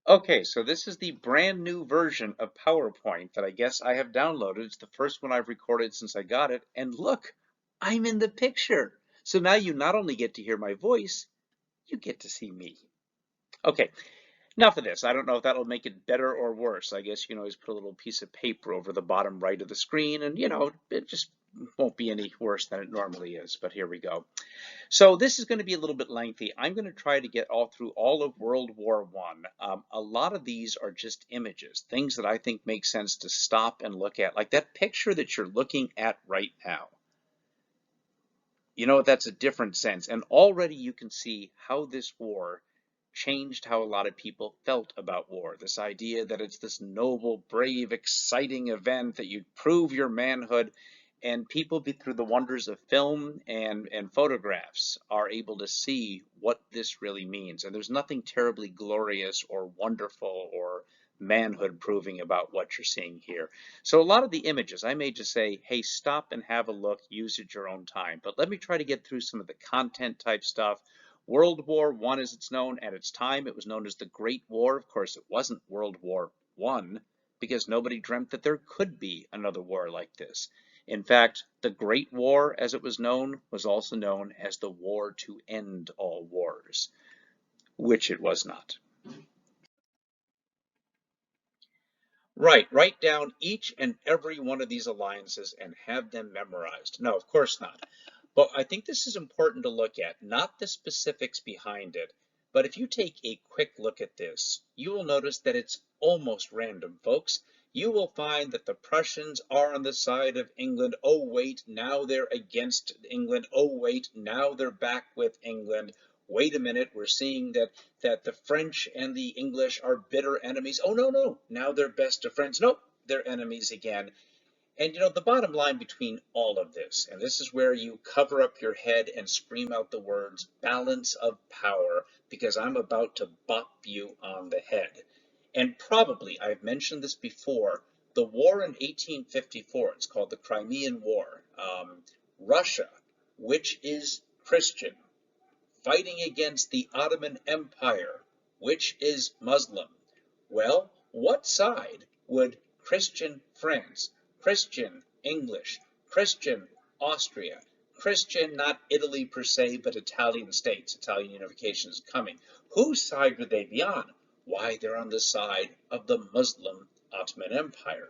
Okay, so this is the brand new version of PowerPoint that I guess I have downloaded. It's the first one I've recorded since I got it. And look, I'm in the picture. So now you not only get to hear my voice, you get to see me. Okay, enough of this. I don't know if that'll make it better or worse. I guess you can always put a little piece of paper over the bottom right of the screen and it just won't be any worse than it normally is. But here we go. So this is going to be a little bit lengthy. I'm going to try to get all through all of World War One. A lot of these are just images, things that I think make sense to stop and look at, like that picture that you're looking at right now. You know, that's a different sense. And already you can see how this war changed how a lot of people felt about war. This idea that it's this noble, brave, exciting event that you prove your manhood, and people through the wonders of film and photographs are able to see what this really means. And there's nothing terribly glorious or wonderful or manhood proving about what you're seeing here. So a lot of the images, I may just say, hey, stop and have a look, use at your own time. But let me try to get through some of the content type stuff. World War One, as it's known, at its time, it was known as the Great War. Of course, it wasn't World War One because nobody dreamt that there could be another war like this. In fact, the Great War, as it was known, was also known as the war to end all wars, which it was not. Right, write down each and every one of these alliances and have them memorized. No, of course not. But I think this is important to look at, not the specifics behind it, but if you take a quick look at this, you will notice that it's almost random, folks. You will find that the Prussians are on the side of England. Oh, wait, now they're against England. Oh, wait, now they're back with England. Wait a minute, we're seeing that the French and the English are bitter enemies. Oh, no, no, now they're best of friends. Nope, they're enemies again. And you know, the bottom line between all of this, and this is where you cover up your head and scream out the words balance of power, because I'm about to bop you on the head. And probably, I've mentioned this before, the war in 1854, it's called the Crimean War. Russia, which is Christian, fighting against the Ottoman Empire, which is Muslim. Well, what side would Christian France, Christian English, Christian Austria, Christian, not Italy per se, but Italian states, Italian unification is coming. Whose side would they be on? Why, they're on the side of the Muslim Ottoman Empire.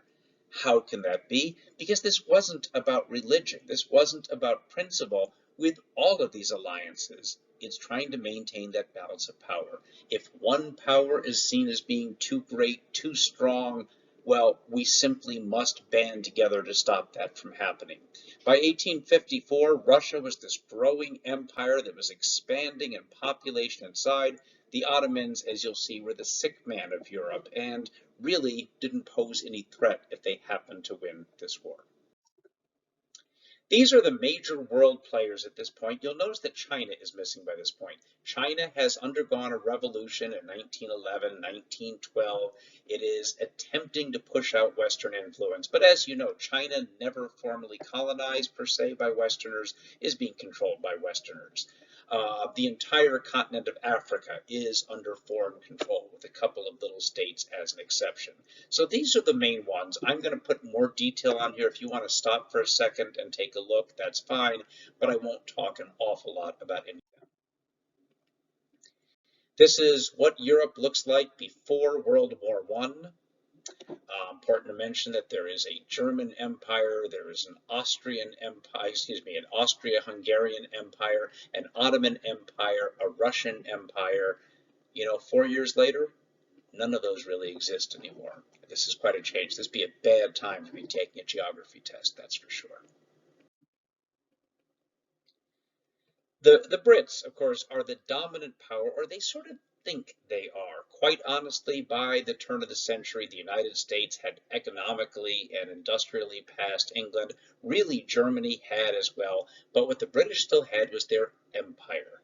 How can that be? Because this wasn't about religion. This wasn't about principle. With all of these alliances, it's trying to maintain that balance of power. If one power is seen as being too great, too strong, well, we simply must band together to stop that from happening. By 1854, Russia was this growing empire that was expanding in population and size. The Ottomans, as you'll see, were the sick man of Europe and really didn't pose any threat if they happened to win this war. These are the major world players at this point. You'll notice that China is missing by this point. China has undergone a revolution in 1911, 1912. It is attempting to push out Western influence. But as you know, China, never formally colonized per se by Westerners, is being controlled by Westerners. The entire continent of Africa is under foreign control, with a couple of little states as an exception. So these are the main ones. I'm going to put more detail on here. If you want to stop for a second and take a look, that's fine, but I won't talk an awful lot about any of them. This is what Europe looks like before World War I. Important to mention that there is a German Empire, there is an Austrian Empire, excuse me, an Austria-Hungarian Empire, an Ottoman Empire, a Russian Empire. You know, 4 years later, none of those really exist anymore. This is quite a change. This would be a bad time to be taking a geography test, that's for sure. The Brits, of course, are the dominant power, or they sort of think they are. Quite honestly, by the turn of the century, the United States had economically and industrially passed England. Really, Germany had as well. But what the British still had was their empire.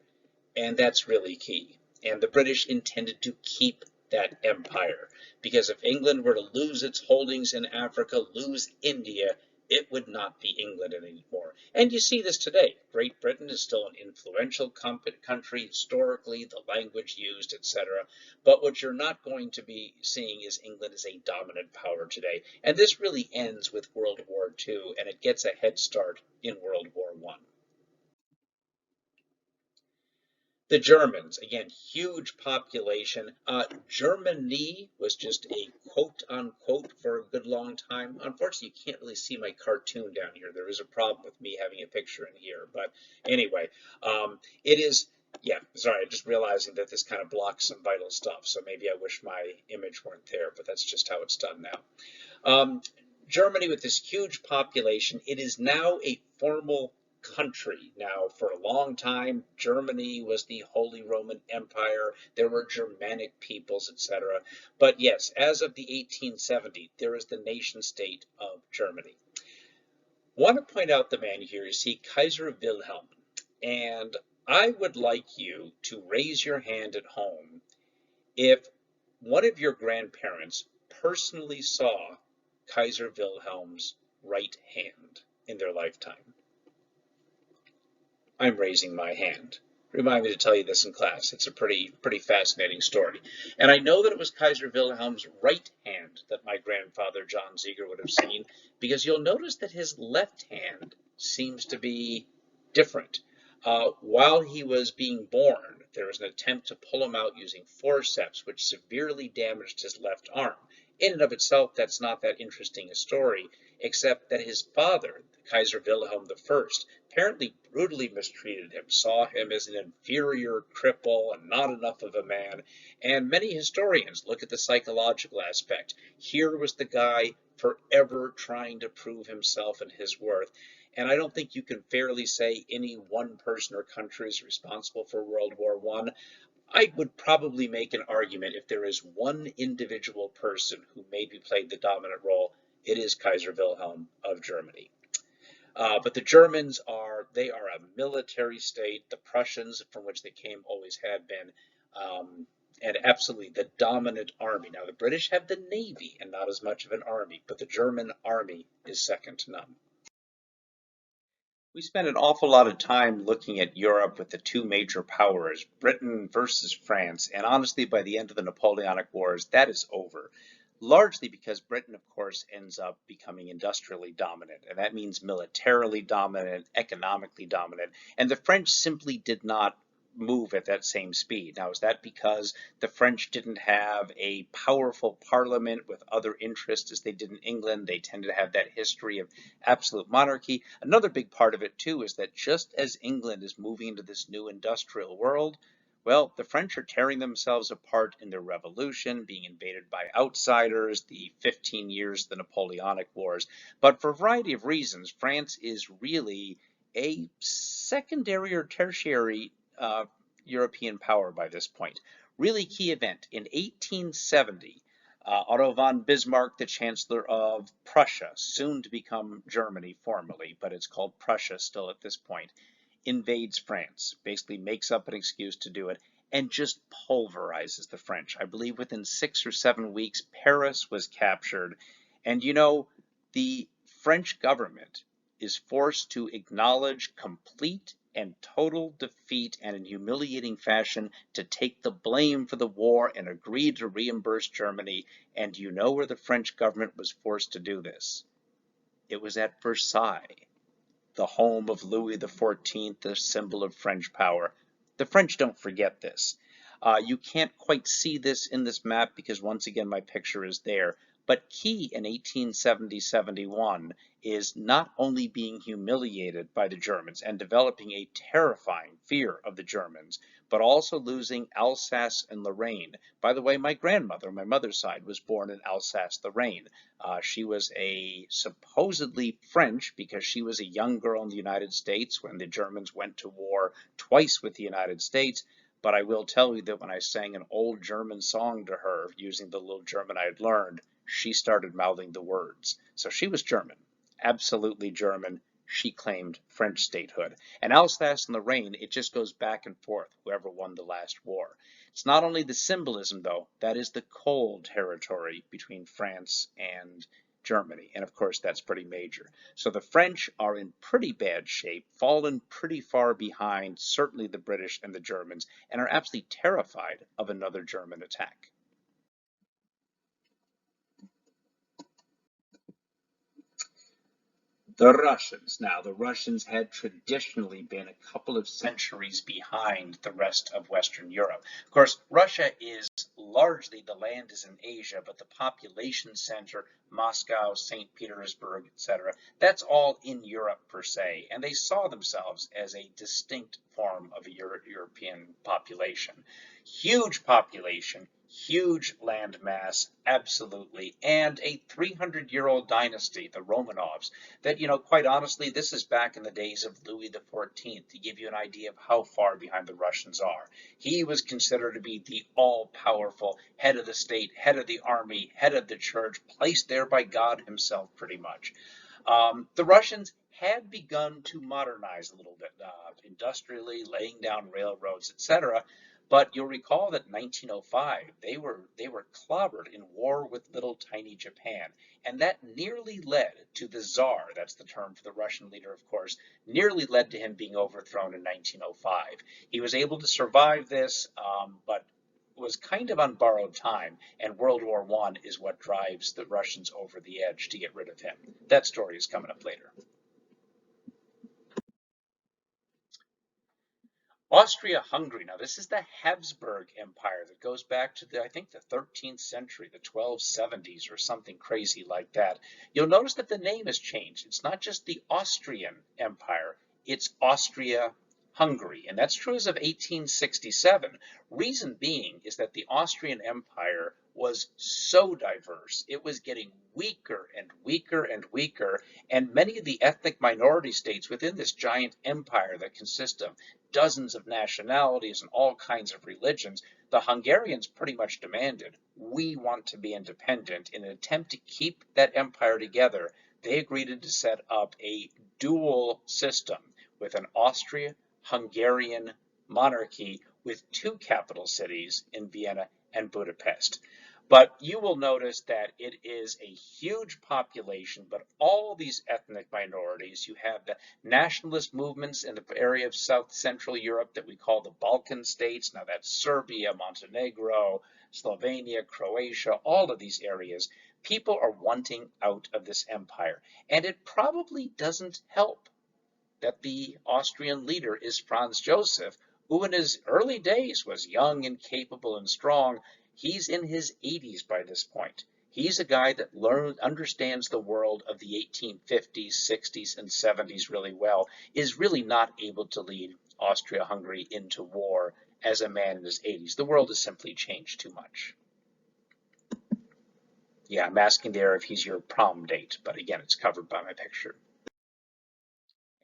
And that's really key. And the British intended to keep that empire. Because if England were to lose its holdings in Africa, lose India, it would not be England anymore. And you see this today. Great Britain is still an influential country historically, the language used, etc. But what you're not going to be seeing is England as a dominant power today. And this really ends with World War II, and it gets a head start in World War I. The Germans, again, huge population. Germany was just a quote unquote for a good long time. Unfortunately, you can't really see my cartoon down here. There is a problem with me having a picture in here. But anyway, it is, yeah, sorry, just realizing that this kind of blocks some vital stuff. So maybe I wish my image weren't there, but that's just how it's done now. Um, Germany, with this huge population, it is now a formal country. Now, for a long time, Germany was the Holy Roman Empire. There were Germanic peoples, etc. But yes, as of the 1870s, there is the nation state of Germany. I want to point out the man here. You see Kaiser Wilhelm. And I would like you to raise your hand at home if one of your grandparents personally saw Kaiser Wilhelm's right hand in their lifetime. I'm raising my hand. Remind me to tell you this in class. It's a pretty fascinating story. And I know that it was Kaiser Wilhelm's right hand that my grandfather John Ziegler would have seen, because you'll notice that his left hand seems to be different. While he was being born, there was an attempt to pull him out using forceps, which severely damaged his left arm. In and of itself, that's not that interesting a story, except that his father, Kaiser Wilhelm I, apparently brutally mistreated him, saw him as an inferior cripple and not enough of a man. And many historians look at the psychological aspect. Here was the guy forever trying to prove himself and his worth. And I don't think you can fairly say any one person or country is responsible for World War I. I would probably make an argument if there is one individual person who maybe played the dominant role, it is Kaiser Wilhelm of Germany. But the Germans they are a military state. The Prussians, from which they came, always had been, and absolutely the dominant army. Now, the British have the Navy and not as much of an army, but the German army is second to none. We spend an awful lot of time looking at Europe with the two major powers, Britain versus France, and honestly, by the end of the Napoleonic Wars, that is over. Largely because Britain, of course, ends up becoming industrially dominant, and that means militarily dominant, economically dominant, and the French simply did not move at that same speed. Now, is that because the French didn't have a powerful parliament with other interests as they did in England? They tended to have that history of absolute monarchy. Another big part of it, too, is that just as England is moving into this new industrial world, well, the French are tearing themselves apart in their revolution, being invaded by outsiders, the 15 years of the Napoleonic Wars. But for a variety of reasons, France is really a secondary or tertiary European power by this point. Really key event. In 1870, Otto von Bismarck, the Chancellor of Prussia, soon to become Germany formally, but it's called Prussia still at this point, invades France, basically makes up an excuse to do it, and just pulverizes the French. I believe within 6 or 7 weeks, Paris was captured. And you know, the French government is forced to acknowledge complete and total defeat and in humiliating fashion to take the blame for the war and agree to reimburse Germany. And do you know where the French government was forced to do this? It was at Versailles, the home of Louis XIV, the symbol of French power. The French don't forget this. You can't quite see this in this map because once again my picture is there, but key in 1870-71 is not only being humiliated by the Germans and developing a terrifying fear of the Germans, but also losing Alsace and Lorraine. By the way, my grandmother, my mother's side, was born in Alsace-Lorraine. She was a supposedly French because she was a young girl in the United States when the Germans went to war twice with the United States. But I will tell you that when I sang an old German song to her using the little German I had learned, she started mouthing the words. So she was German, absolutely German. She claimed French statehood. And Alsace and Lorraine, it just goes back and forth, whoever won the last war. It's not only the symbolism, though, that is the cold territory between France and Germany. And of course, that's pretty major. So the French are in pretty bad shape, fallen pretty far behind, certainly the British and the Germans, and are absolutely terrified of another German attack. The Russians. Now, the Russians had traditionally been a couple of centuries behind the rest of Western Europe. Of course, Russia is largely, the land is in Asia, but the population center, Moscow, St. Petersburg, etc., that's all in Europe per se. And they saw themselves as a distinct form of a European population. Huge population, huge land mass, absolutely, and a 300-year-old dynasty, the Romanovs, that, quite honestly, this is back in the days of Louis XIV, to give you an idea of how far behind the Russians are. He was considered to be the all-powerful head of the state, head of the army, head of the church, placed there by God himself, pretty much. The Russians had begun to modernize a little bit, industrially, laying down railroads, etc. But you'll recall that in 1905, they were clobbered in war with little tiny Japan. And that nearly led to the Tsar, that's the term for the Russian leader, of course, nearly led to him being overthrown in 1905. He was able to survive this, but was kind of on borrowed time, and World War I is what drives the Russians over the edge to get rid of him. That story is coming up later. Austria-Hungary. Now, this is the Habsburg Empire that goes back to I think the 13th century, the 1270s or something crazy like that. You'll notice that the name has changed. It's not just the Austrian Empire, it's Austria-Hungary. And that's true as of 1867. Reason being is that the Austrian Empire was so diverse. It was getting weaker and weaker and weaker, and many of the ethnic minority states within this giant empire that consists of dozens of nationalities and all kinds of religions, the Hungarians pretty much demanded, we want to be independent. In an attempt to keep that empire together, they agreed to set up a dual system with an Austria-Hungarian monarchy with two capital cities in Vienna and Budapest. But you will notice that it is a huge population, but all these ethnic minorities. You have the nationalist movements in the area of South Central Europe that we call the Balkan states. Now that's Serbia, Montenegro, Slovenia, Croatia, all of these areas. People are wanting out of this empire. And it probably doesn't help that the Austrian leader is Franz Joseph, who in his early days was young and capable and strong. He's in his 80s by this point. He's a guy that understands the world of the 1850s, 60s, and 70s really well, is really not able to lead Austria-Hungary into war as a man in his 80s. The world has simply changed too much. Yeah, I'm asking there if he's your prom date, but again, it's covered by my picture.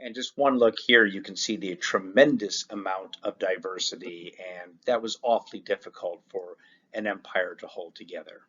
And just one look here, you can see the tremendous amount of diversity, and that was awfully difficult for an empire to hold together.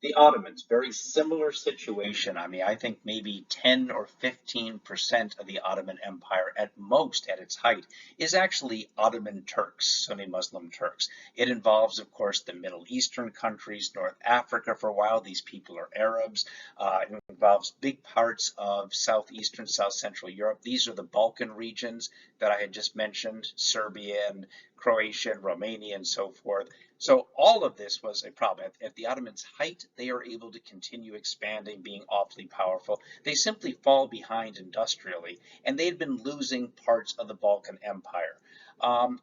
The Ottomans, very similar situation. I mean, I think maybe 10 or 15% of the Ottoman Empire at most at its height is actually Ottoman Turks, Sunni Muslim Turks. It involves, of course, the Middle Eastern countries, North Africa for a while. These people are Arabs. It involves big parts of Southeastern, South Central Europe. These are the Balkan regions that I had just mentioned, Serbia and Croatia and Romania and so forth. So all of this was a problem. At the Ottomans' height, they are able to continue expanding, being awfully powerful. They simply fall behind industrially, and they had been losing parts of the Balkan Empire.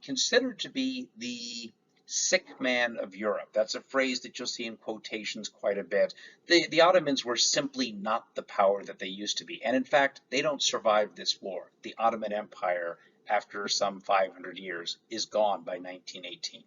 Considered to be the sick man of Europe. That's a phrase that you'll see in quotations quite a bit. The Ottomans were simply not the power that they used to be. And in fact, they don't survive this war. The Ottoman Empire, after some 500 years, is gone by 1918.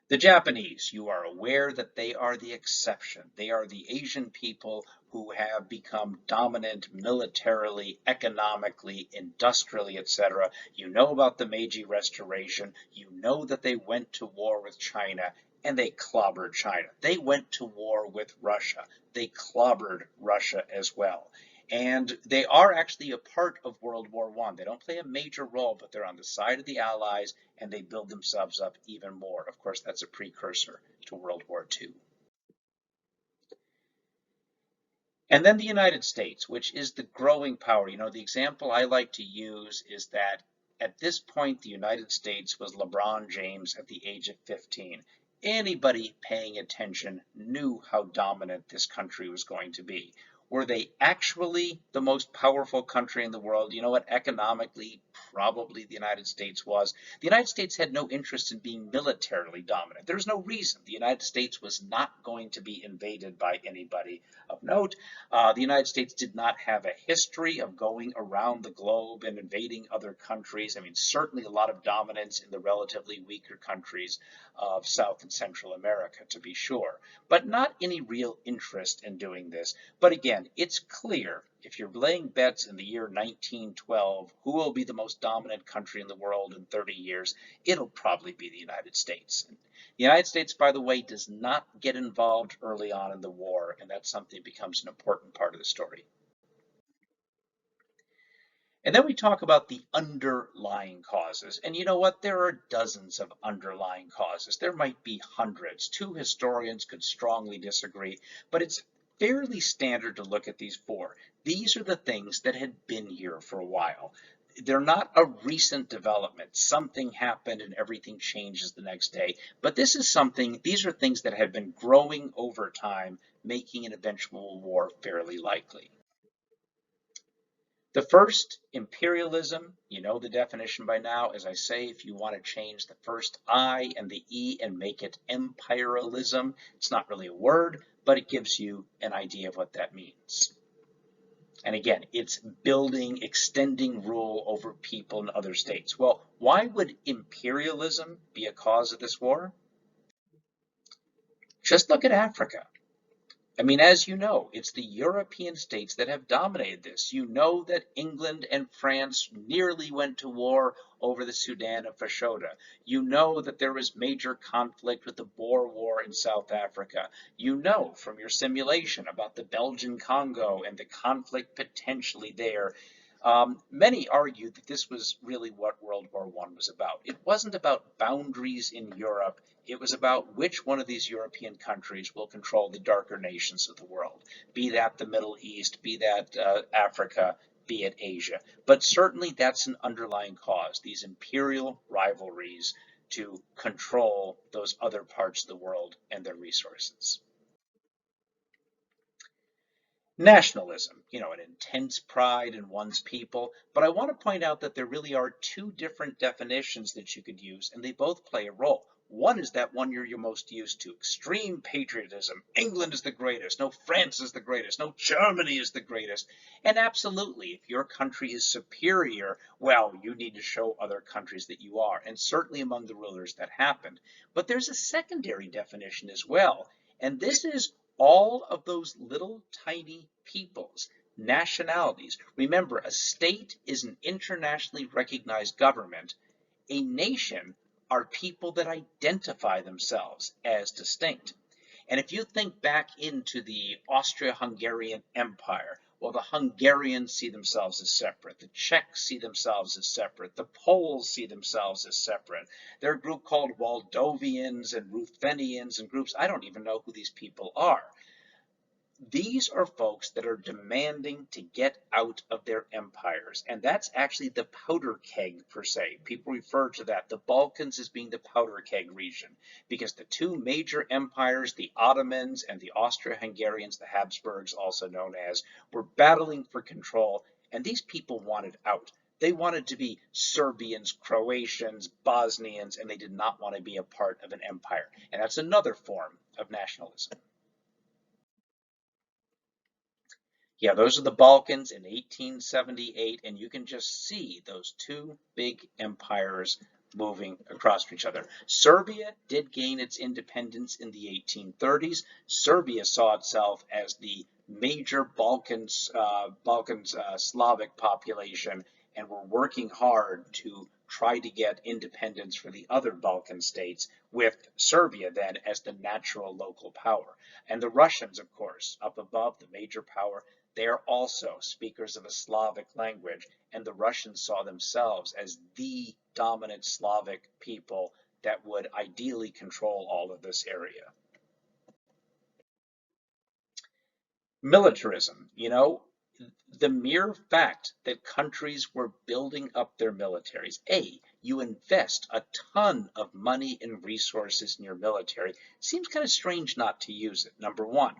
The Japanese, you are aware that they are the exception. They are the Asian people who have become dominant militarily, economically, industrially, etc. You know about the Meiji Restoration. You know that they went to war with China, and they clobbered China. They went to war with Russia. They clobbered Russia as well. And they are actually a part of World War I. They don't play a major role, but they're on the side of the Allies and they build themselves up even more. Of course, that's a precursor to World War II. And then the United States, which is the growing power. You know, the example I like to use is that at this point, the United States was LeBron James at the age of 15. Anybody paying attention knew how dominant this country was going to be. Were they actually the most powerful country in the world? You know what? Economically, probably the United States was. The United States had no interest in being militarily dominant. There's no reason. The United States was not going to be invaded by anybody of note. The United States did not have a history of going around the globe and invading other countries. I mean, certainly a lot of dominance in the relatively weaker countries of South and Central America, to be sure, but not any real interest in doing this. But again, it's clear if you're laying bets in the year 1912, who will be the most dominant country in the world in 30 years, it'll probably be the United States. The United States, by the way, does not get involved early on in the war, and that's something that becomes an important part of the story. And then we talk about the underlying causes. And you know what? There are dozens of underlying causes. There might be hundreds. Two historians could strongly disagree, but it's fairly standard to look at these four. These are the things that had been here for a while. They're not a recent development. Something happened and everything changes the next day. But this is something, these are things that have been growing over time, making an eventual war fairly likely. The first, imperialism, you know the definition by now. As I say, if you want to change the first I and the E and make it imperialism, it's not really a word, but it gives you an idea of what that means. And again, it's building, extending rule over people in other states. Well, why would imperialism be a cause of this war? Just look at Africa. I mean, as you know, it's the European states that have dominated this. You know that England and France nearly went to war over the Sudan of Fashoda. You know that there was major conflict with the Boer War in South Africa. You know from your simulation about the Belgian Congo and the conflict potentially there. Many argue that this was really what World War I was about. It wasn't about boundaries in Europe. It was about which one of these European countries will control the darker nations of the world, be that the Middle East, be that Africa, be it Asia. But certainly that's an underlying cause, these imperial rivalries to control those other parts of the world and their resources. Nationalism, you know, an intense pride in one's people. But I want to point out that there really are two different definitions that you could use, and they both play a role. One is that one you're most used to, extreme patriotism. England is the greatest. No, France is the greatest. No, Germany is the greatest. And absolutely, if your country is superior, well, you need to show other countries that you are. And certainly among the rulers that happened. But there's a secondary definition as well. And this is all of those little tiny peoples, nationalities. Remember, a state is an internationally recognized government. A nation are people that identify themselves as distinct. And if you think back into the Austro-Hungarian Empire, well, the Hungarians see themselves as separate. The Czechs see themselves as separate. The Poles see themselves as separate. There are a group called Moldovians and Ruthenians and groups. I don't even know who these people are. These are folks that are demanding to get out of their empires. And that's actually the powder keg, per se. People refer to that, the Balkans, as being the powder keg region, because the two major empires, the Ottomans and the Austro-Hungarians, the Habsburgs, also known as, were battling for control. And these people wanted out. They wanted to be Serbians, Croatians, Bosnians, and they did not want to be a part of an empire. And that's another form of nationalism. Yeah, those are the Balkans in 1878, and you can just see those two big empires moving across each other. Serbia did gain its independence in the 1830s. Serbia saw itself as the major Balkans Slavic population, and were working hard to try to get independence for the other Balkan states, with Serbia then as the natural local power. And the Russians, of course, up above, the major power, They are also speakers of a Slavic language, and the Russians saw themselves as the dominant Slavic people that would ideally control all of this area. Militarism, the mere fact that countries were building up their militaries. You invest a ton of money and resources in your military. Seems kind of strange not to use it, number one.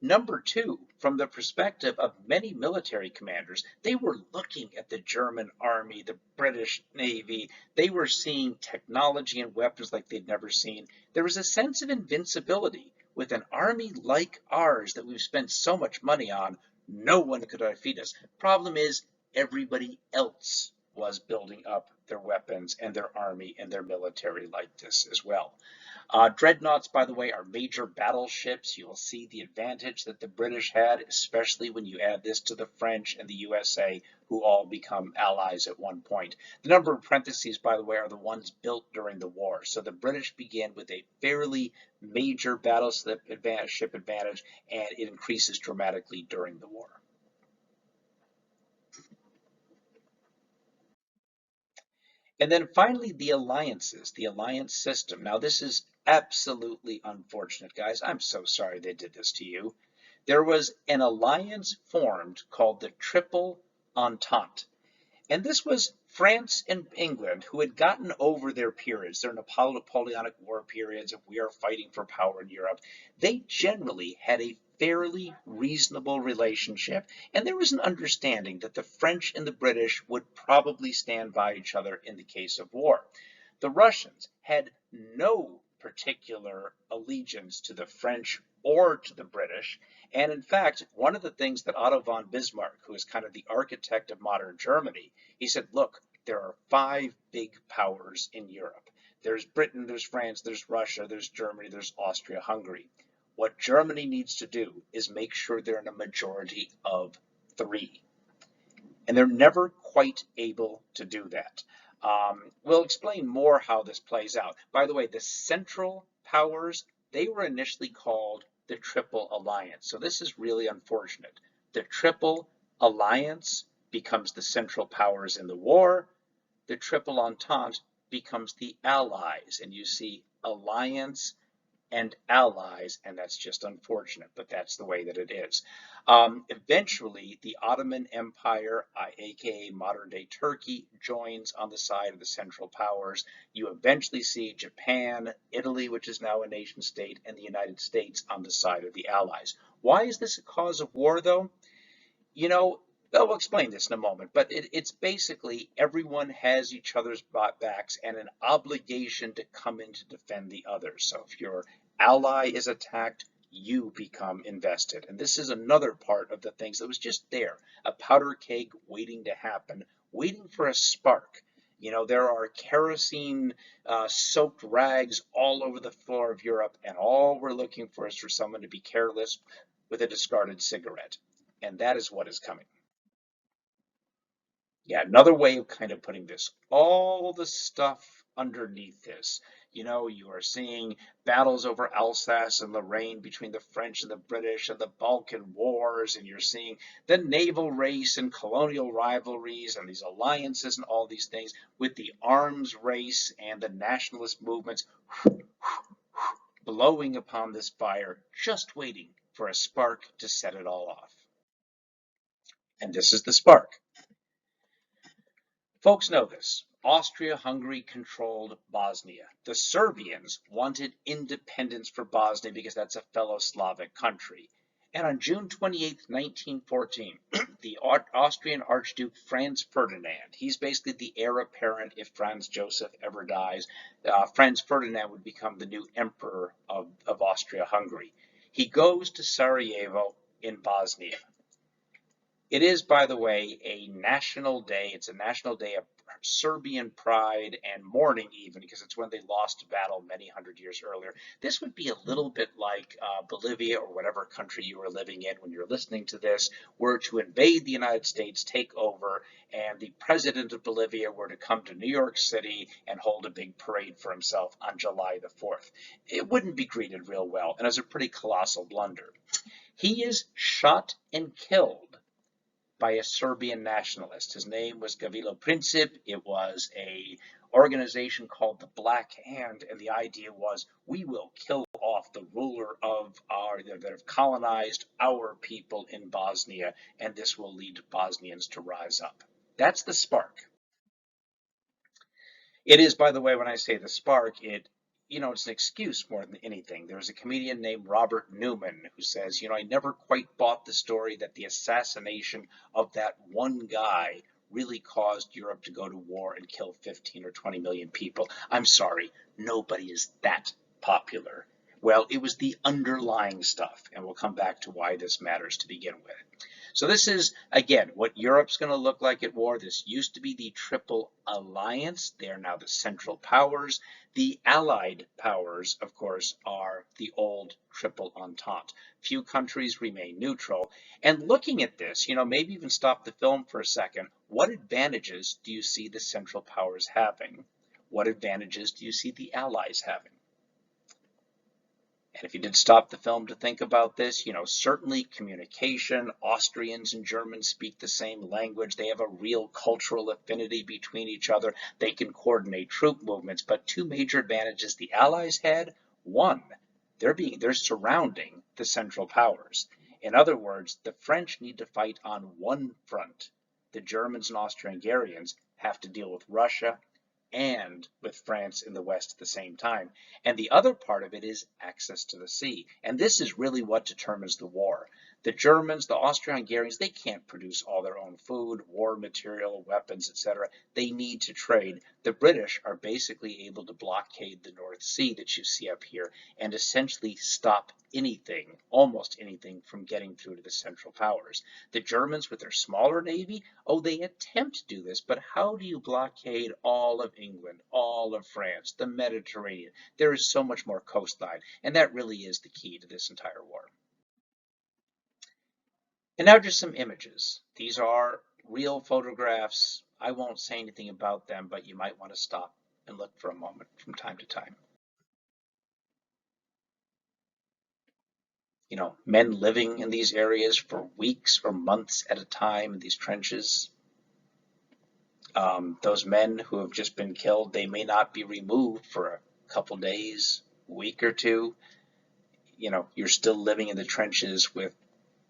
Number two, from the perspective of many military commanders, they were looking at the German army, the British Navy. They were seeing technology and weapons like they'd never seen. There was a sense of invincibility. With an army like ours that we've spent so much money on, no one could defeat us. Problem is, everybody else was building up their weapons and their army and their military like this as well. Dreadnoughts, by the way, are major battleships. You'll see the advantage that the British had, especially when you add this to the French and the USA, who all become allies at one point. The number of parentheses, by the way, are the ones built during the war. So the British began with a fairly major battleship advantage, and it increases dramatically during the war. And then finally, the alliances, the alliance system. Now, this is absolutely unfortunate, guys. I'm so sorry they did this to you. There was an alliance formed called the Triple Entente. And this was France and England, who had gotten over their periods, their Napoleonic War periods of we are fighting for power in Europe. They generally had a fairly reasonable relationship, and there was an understanding that the French and the British would probably stand by each other in the case of war. The Russians had no particular allegiance to the French or to the British. And in fact, one of the things that Otto von Bismarck, who is kind of the architect of modern Germany, he said, look, there are 5 big powers in Europe. There's Britain, there's France, there's Russia, there's Germany, there's Austria, Hungary. What Germany needs to do is make sure they're in a majority of 3. And they're never quite able to do that. We'll explain more how this plays out. By the way, the Central Powers, they were initially called the Triple Alliance. So this is really unfortunate. The Triple Alliance becomes the Central Powers in the war. The Triple Entente becomes the Allies. And you see Alliance and allies, and that's just unfortunate, but that's the way that it is. Eventually, the Ottoman Empire, aka modern-day Turkey, joins on the side of the Central Powers. You eventually see Japan, Italy, which is now a nation state, and the United States on the side of the Allies. Why is this a cause of war, though? We'll explain this in a moment, but it's basically everyone has each other's backs and an obligation to come in to defend the others. So if your ally is attacked, you become invested. And this is another part of the things that was just there, a powder keg waiting to happen, waiting for a spark. There are kerosene soaked rags all over the floor of Europe, and all we're looking for is for someone to be careless with a discarded cigarette. And that is what is coming. Yeah, another way of kind of putting this, all the stuff underneath this. You are seeing battles over Alsace and Lorraine between the French and the British and the Balkan Wars, and you're seeing the naval race and colonial rivalries and these alliances and all these things with the arms race and the nationalist movements blowing upon this fire, just waiting for a spark to set it all off. And this is the spark. Folks know this. Austria-Hungary controlled Bosnia. The Serbians wanted independence for Bosnia because that's a fellow Slavic country. And on June 28, 1914, the Austrian Archduke Franz Ferdinand, he's basically the heir apparent if Franz Joseph ever dies, Franz Ferdinand would become the new emperor of Austria-Hungary. He goes to Sarajevo in Bosnia. It is, by the way, a national day. It's a national day of Serbian pride and mourning even, because it's when they lost a battle many hundred years earlier. This would be a little bit like Bolivia or whatever country you were living in when you're listening to this were to invade the United States, take over, and the president of Bolivia were to come to New York City and hold a big parade for himself on July the 4th. It wouldn't be greeted real well, and it was a pretty colossal blunder. He is shot and killed by a Serbian nationalist. His name was Gavrilo Princip. It was a organization called the Black Hand, and the idea was we will kill off the ruler of that have colonized our people in Bosnia, and this will lead Bosnians to rise up. That's the spark. It is, by the way, when I say the spark, it's an excuse more than anything. There's a comedian named Robert Newman who says, I never quite bought the story that the assassination of that one guy really caused Europe to go to war and kill 15 or 20 million people. I'm sorry, nobody is that popular. Well, it was the underlying stuff, and we'll come back to why this matters to begin with. So this is, again, what Europe's going to look like at war. This used to be the Triple Alliance. They are now the Central Powers. The Allied powers, of course, are the old Triple Entente. Few countries remain neutral. And looking at this, maybe even stop the film for a second. What advantages do you see the Central Powers having? What advantages do you see the Allies having? And if you did stop the film to think about this, certainly communication, Austrians and Germans speak the same language. They have a real cultural affinity between each other. They can coordinate troop movements. But two major advantages the Allies had. One, they're surrounding the Central Powers. In other words, the French need to fight on one front. The Germans and Austro-Hungarians have to deal with Russia and with France in the West at the same time. And the other part of it is access to the sea. And this is really what determines the war. The Germans, the Austro-Hungarians, they can't produce all their own food, war material, weapons, etc. They need to trade. The British are basically able to blockade the North Sea that you see up here and essentially stop anything, almost anything, from getting through to the Central Powers. The Germans, with their smaller navy, they attempt to do this, but how do you blockade all of England, all of France, the Mediterranean? There is so much more coastline, and that really is the key to this entire war. And now just some images. These are real photographs. I won't say anything about them, but you might want to stop and look for a moment from time to time. Men living in these areas for weeks or months at a time in these trenches. Those men who have just been killed, they may not be removed for a couple days, a week or two. You're still living in the trenches with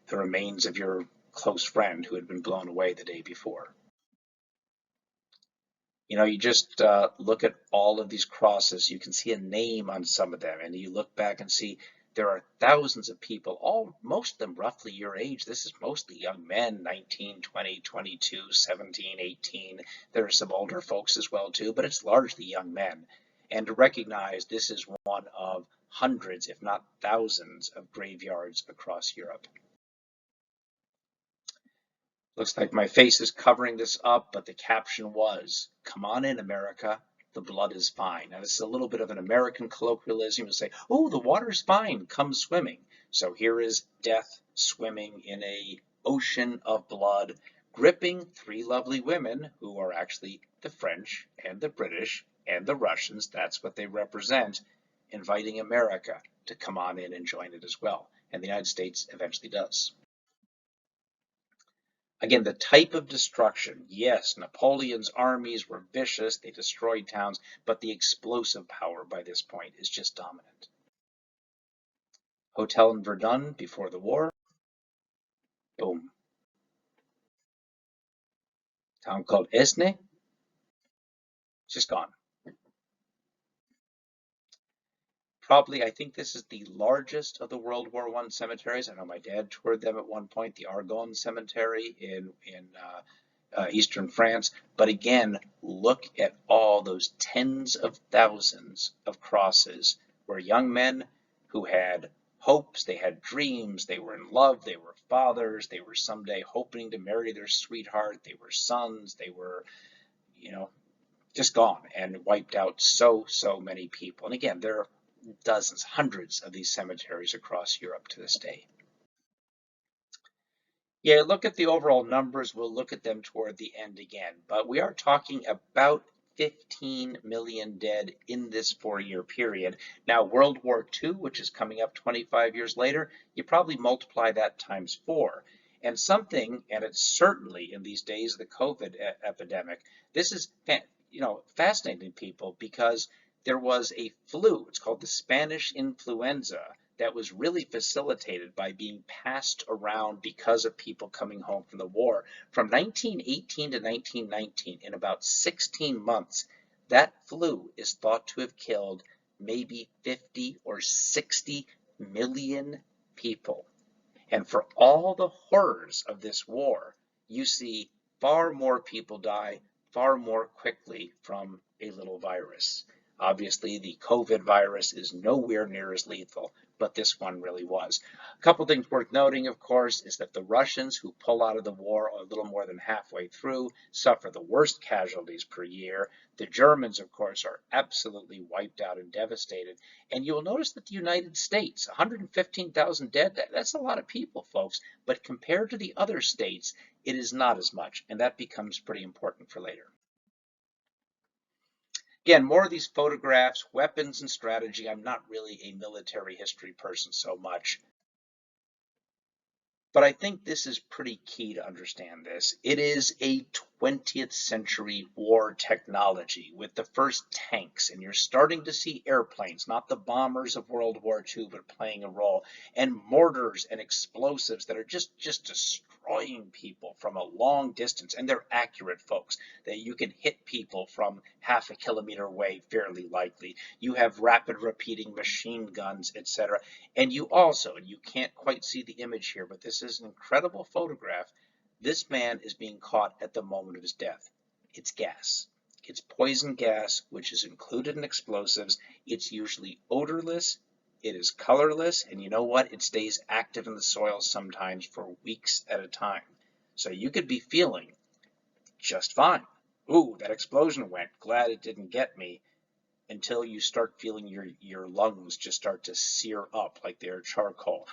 the remains of your close friend who had been blown away the day before. You just look at all of these crosses. You can see a name on some of them, and you look back and see there are thousands of people, most of them roughly your age. This is mostly young men, 19, 20, 22, 17, 18. There are some older folks as well too, but it's largely young men. And to recognize this is one of hundreds, if not thousands, of graveyards across Europe. Looks like my face is covering this up, but the caption was, "Come on in, America. The blood is fine." Now, this is a little bit of an American colloquialism to say, "Oh, the water's fine. Come swimming." So here is death swimming in a ocean of blood, gripping three lovely women who are actually the French and the British and the Russians. That's what they represent, inviting America to come on in and join it as well. And the United States eventually does. Again, the type of destruction, yes, Napoleon's armies were vicious, they destroyed towns, but the explosive power by this point is just dominant. Hotel in Verdun before the war, boom. Town called Esne, just gone. Probably, I think this is the largest of the World War I cemeteries. I know my dad toured them at one point, the Argonne Cemetery in eastern France. But again, look at all those tens of thousands of crosses where young men who had hopes, they had dreams, they were in love, they were fathers, they were someday hoping to marry their sweetheart, they were sons, they were, just gone and wiped out so many people. And again, there are dozens, hundreds of these cemeteries across Europe to this day. Yeah, look at the overall numbers. We'll look at them toward the end again, but we are talking about 15 million dead in this 4-year period. Now, World War II, which is coming up 25 years later, you probably multiply that times 4. And it's certainly in these days of the COVID epidemic, this is fascinating, people, because there was a flu. It's called the Spanish influenza that was really facilitated by being passed around because of people coming home from the war. From 1918 to 1919, in about 16 months, that flu is thought to have killed maybe 50 or 60 million people. And for all the horrors of this war, you see far more people die far more quickly from a little virus. Obviously, the COVID virus is nowhere near as lethal, but this one really was. A couple things worth noting, of course, is that the Russians, who pull out of the war a little more than halfway through, suffer the worst casualties per year. The Germans, of course, are absolutely wiped out and devastated. And you'll notice that the United States, 115,000 dead, that's a lot of people, folks. But compared to the other states, it is not as much, and that becomes pretty important for later. Again, more of these photographs, weapons and strategy. I'm not really a military history person so much, but I think this is pretty key to understand this. It is a 20th century war technology with the first tanks, and you're starting to see airplanes, not the bombers of World War II, but playing a role, and mortars and explosives that are just destroying people from a long distance, and they're accurate, folks, that you can hit people from half a kilometer away fairly likely. You have rapid repeating machine guns, etc. And you also, and you can't quite see the image here, but this is an incredible photograph. This man is being caught at the moment of his death. It's gas. It's poison gas, which is included in explosives. It's usually odorless. It is colorless. And you know what? It stays active in the soil sometimes for weeks at a time. So you could be feeling just fine. Ooh, that explosion went. Glad it didn't get me. Until you start feeling your lungs just start to sear up like they're charcoal.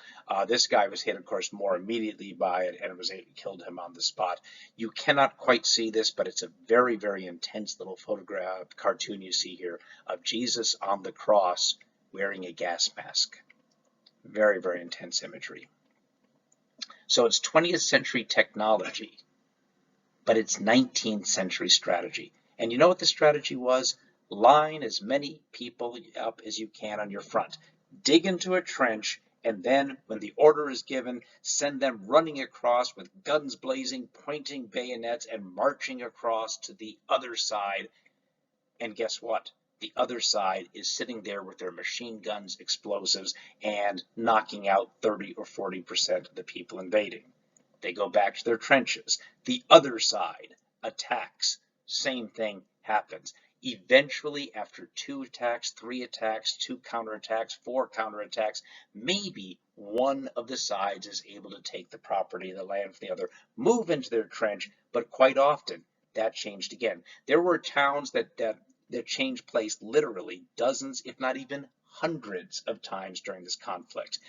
This guy was hit, of course, more immediately by it, and it killed him on the spot. You cannot quite see this, but it's a very, very intense little photograph, cartoon you see here of Jesus on the cross wearing a gas mask. Very, very intense imagery. So it's 20th century technology, but it's 19th century strategy. And you know what the strategy was? Line as many people up as you can on your front. Dig into a trench, and then when the order is given, send them running across with guns blazing, pointing bayonets, and marching across to the other side. And guess what? The other side is sitting there with their machine guns, explosives, and knocking out 30 or 40% of the people invading. They go back to their trenches. The other side attacks. Same thing happens. Eventually, after 2 attacks, 3 attacks, 2 counterattacks, 4 counterattacks, maybe one of the sides is able to take the property, the land from the other, move into their trench, but quite often that changed again. There were towns that changed place literally dozens, if not even hundreds of times during this conflict.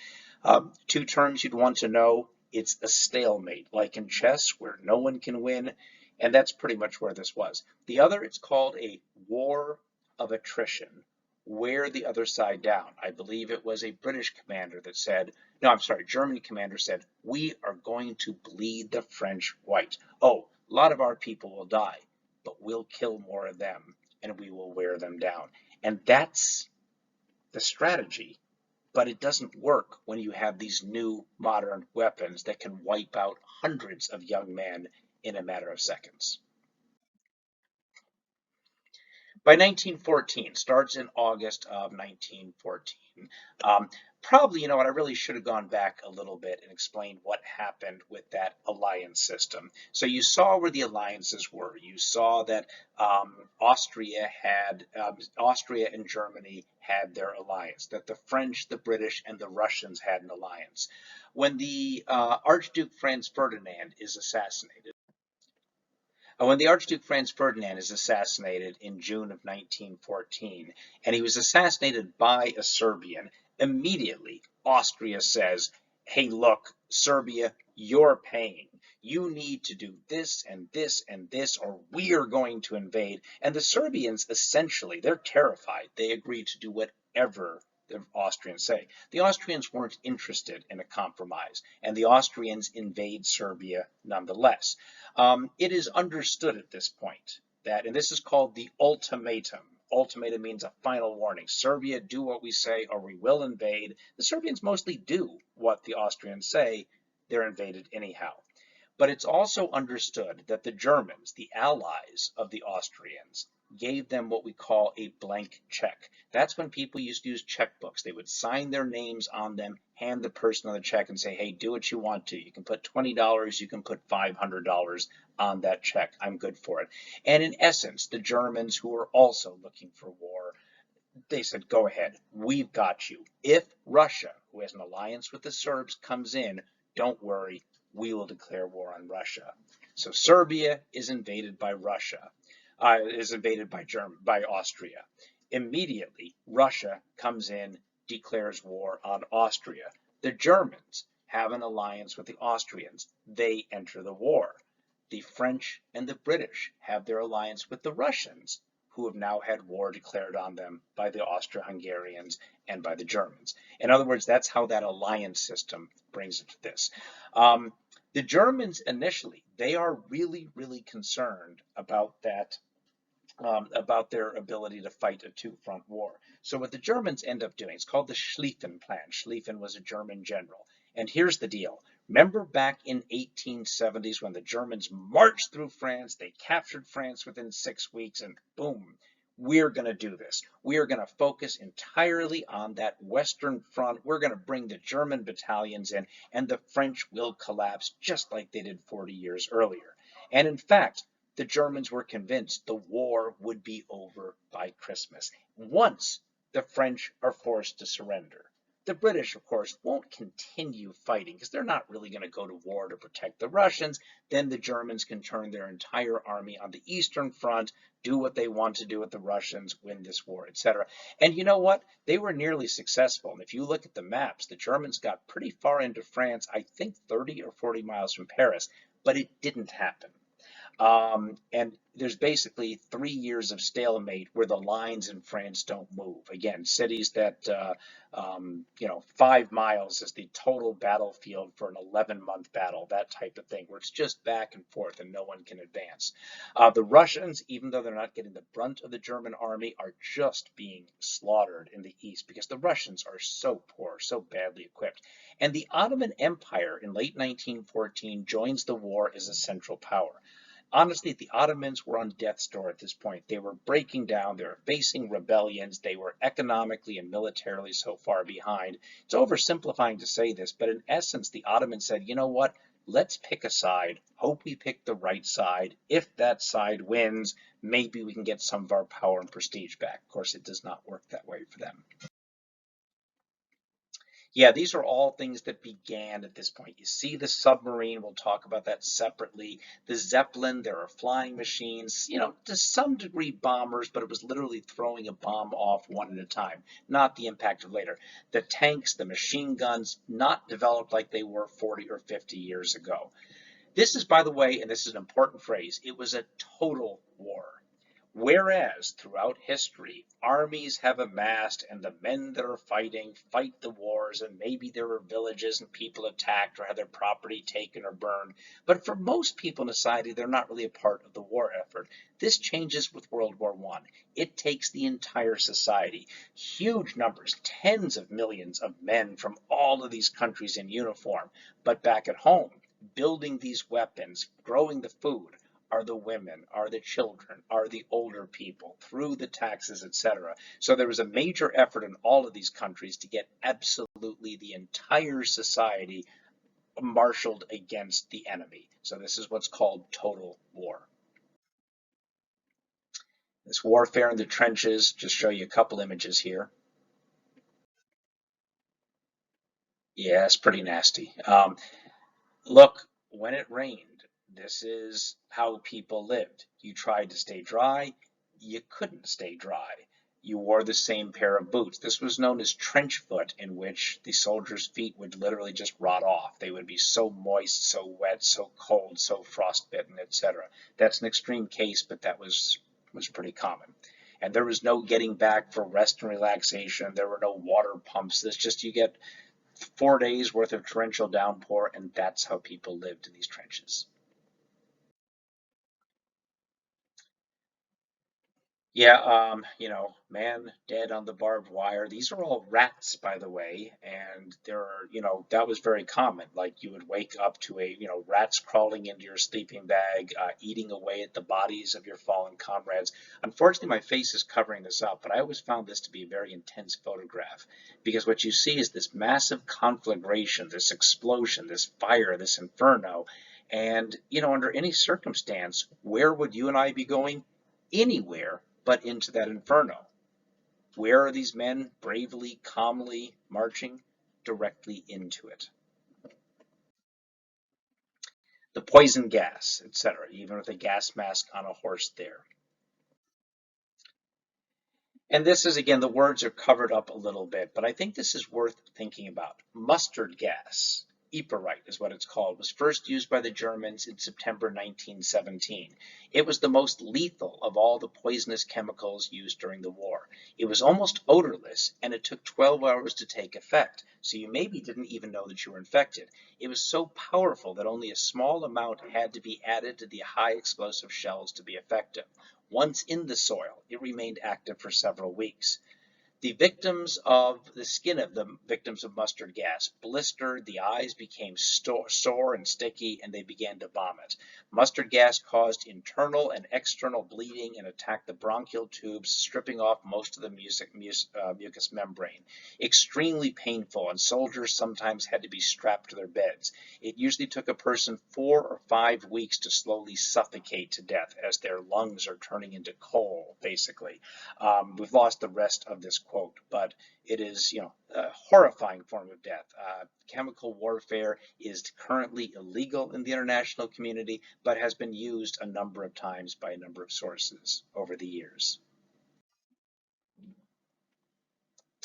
2 terms you'd want to know. It's a stalemate, like in chess, where no one can win. And that's pretty much where this was. The other, it's called a war of attrition. Wear the other side down. I believe it was a British commander that said, no, I'm sorry, German commander said, we are going to bleed the French white. Oh, a lot of our people will die, but we'll kill more of them and we will wear them down. And that's the strategy. But it doesn't work when you have these new modern weapons that can wipe out hundreds of young men in a matter of seconds. By 1914, starts in August of 1914. Probably, you know what, I really should have gone back a little bit and explained what happened with that alliance system. So you saw where the alliances were. You saw that Austria and Germany had their alliance, that the French, the British, and the Russians had an alliance. When the Archduke Franz Ferdinand is assassinated, in June of 1914, and he was assassinated by a Serbian, immediately Austria says, hey, look, Serbia, you're paying. you need to do this and this and this, or we are going to invade. And the Serbians, essentially, they're terrified. They agree to do whatever the Austrians say. The Austrians weren't interested in a compromise, and the Austrians invade Serbia nonetheless. It is understood at this point that, and this is called the ultimatum. Ultimatum means a final warning. Serbia, do what we say or we will invade. The Serbians mostly do what the Austrians say. They're invaded anyhow. But it's also understood that the Germans, the allies of the Austrians, gave them what we call a blank check. That's when people used to use checkbooks. They would sign their names on them, hand the person on the check and say, hey, do what you want to. You can put $20, you can put $500 on that check. I'm good for it. And in essence, the Germans, who were also looking for war, they said, go ahead, we've got you. If Russia, who has an alliance with the Serbs, comes in, don't worry, we will declare war on Russia. So Serbia is invaded by Russia, by Austria. Immediately, Russia comes in, declares war on Austria. The Germans have an alliance with the Austrians. They enter the war. The French and the British have their alliance with the Russians, who have now had war declared on them by the Austro-Hungarians and by the Germans. In other words, that's how that alliance system brings it to this. The Germans initially, they are really, really concerned about that, about their ability to fight a two-front war. So what the Germans end up doing, it's called the Schlieffen Plan. Schlieffen was a German general. And here's the deal. Remember back in 1870s when the Germans marched through France, they captured France within 6 weeks, and boom, we're going to do this. We are going to focus entirely on that Western Front. We're going to bring the German battalions in, and the French will collapse just like they did 40 years earlier. And in fact, the Germans were convinced the war would be over by Christmas once the French are forced to surrender. The British, of course, won't continue fighting because they're not really going to go to war to protect the Russians. Then the Germans can turn their entire army on the Eastern Front, do what they want to do with the Russians, win this war, etc. And you know what? They were nearly successful. And if you look at the maps, the Germans got pretty far into France, I think 30 or 40 miles from Paris, but it didn't happen. And there's basically 3 years of stalemate where the lines in France don't move. Again, cities that, 5 miles is the total battlefield for an 11-month battle, that type of thing, where it's just back and forth and no one can advance. The Russians, even though they're not getting the brunt of the German army, are just being slaughtered in the east because the Russians are so poor, so badly equipped. And the Ottoman Empire in late 1914 joins the war as a central power. Honestly, the Ottomans were on death's door at this point. They were breaking down. They were facing rebellions. They were economically and militarily so far behind. It's oversimplifying to say this, but in essence, the Ottomans said, you know what? Let's pick a side. Hope we pick the right side. If that side wins, maybe we can get some of our power and prestige back. Of course, it does not work that way for them. Yeah, these are all things that began at this point. You see the submarine, we'll talk about that separately. The Zeppelin, there are flying machines, to some degree bombers, but it was literally throwing a bomb off one at a time, not the impact of later. The tanks, the machine guns, not developed like they were 40 or 50 years ago. This is, by the way, and this is an important phrase, it was a total war. Whereas throughout history, armies have amassed and the men that are fighting fight the wars, and maybe there were villages and people attacked or had their property taken or burned. But for most people in society, they're not really a part of the war effort. This changes with World War I. It takes the entire society, huge numbers, tens of millions of men from all of these countries in uniform. But back at home, building these weapons, growing the food, are the women, are the children, are the older people, through the taxes, etc. So there was a major effort in all of these countries to get absolutely the entire society marshaled against the enemy. So this is what's called total war. This warfare in the trenches, just show you a couple images here. Yeah, it's pretty nasty. Look, when it rained, this is how people lived. You tried to stay dry, you couldn't stay dry. You wore the same pair of boots. This was known as trench foot, in which the soldiers' feet would literally just rot off. They would be so moist, so wet, so cold, so frostbitten, etc. That's an extreme case, but that was pretty common. And there was no getting back for rest and relaxation. There were no water pumps. It's just you get 4 days worth of torrential downpour, and that's how people lived in these trenches. Yeah, man dead on the barbed wire. These are all rats, by the way, and there are, that was very common. Like you would wake up to rats crawling into your sleeping bag, eating away at the bodies of your fallen comrades. Unfortunately, my face is covering this up, but I always found this to be a very intense photograph because what you see is this massive conflagration, this explosion, this fire, this inferno. And, under any circumstance, where would you and I be going? Anywhere but into that inferno. Where are these men bravely, calmly marching? Directly into it. The poison gas, etc., even with a gas mask on a horse there. And this is, again, the words are covered up a little bit, but I think this is worth thinking about. Mustard gas, Ypirite is what it's called, was first used by the Germans in September 1917. It was the most lethal of all the poisonous chemicals used during the war. It was almost odorless, and it took 12 hours to take effect, so you maybe didn't even know that you were infected. It was so powerful that only a small amount had to be added to the high explosive shells to be effective. Once in the soil, it remained active for several weeks. The skin of the victims of mustard gas blistered, the eyes became sore and sticky, and they began to vomit. Mustard gas caused internal and external bleeding and attacked the bronchial tubes, stripping off most of the mucous membrane. Extremely painful, and soldiers sometimes had to be strapped to their beds. It usually took a person 4 or 5 weeks to slowly suffocate to death as their lungs are turning into coal, basically. We've lost the rest of this quote, but it is, a horrifying form of death. Chemical warfare is currently illegal in the international community, but has been used a number of times by a number of sources over the years.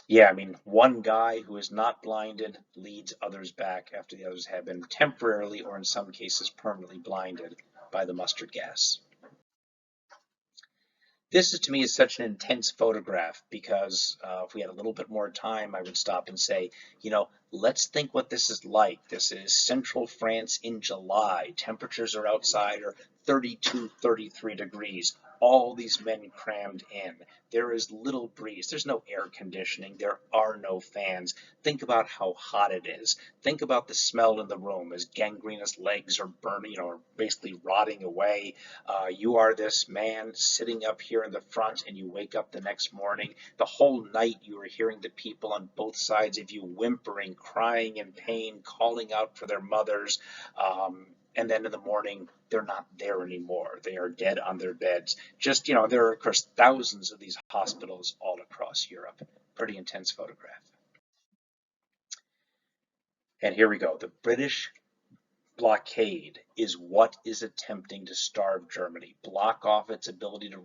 Yeah, I mean, one guy who is not blinded leads others back after the others have been temporarily or in some cases permanently blinded by the mustard gas. This is, to me, is such an intense photograph because if we had a little bit more time, I would stop and say, let's think what this is like. This is central France in July. Temperatures are outside are 32, 33 degrees. All these men crammed in. There is little breeze. There's no air conditioning. There are no fans. Think about how hot it is. Think about the smell in the room as gangrenous legs are burning, are basically rotting away. You are this man sitting up here in the front, and you wake up the next morning. The whole night you are hearing the people on both sides of you whimpering, crying in pain, calling out for their mothers. And then in the morning, they're not there anymore. They are dead on their beds. Just, there are, of course, thousands of these hospitals all across Europe. Pretty intense photograph. And here we go. The British blockade is what is attempting to starve Germany, block off its ability to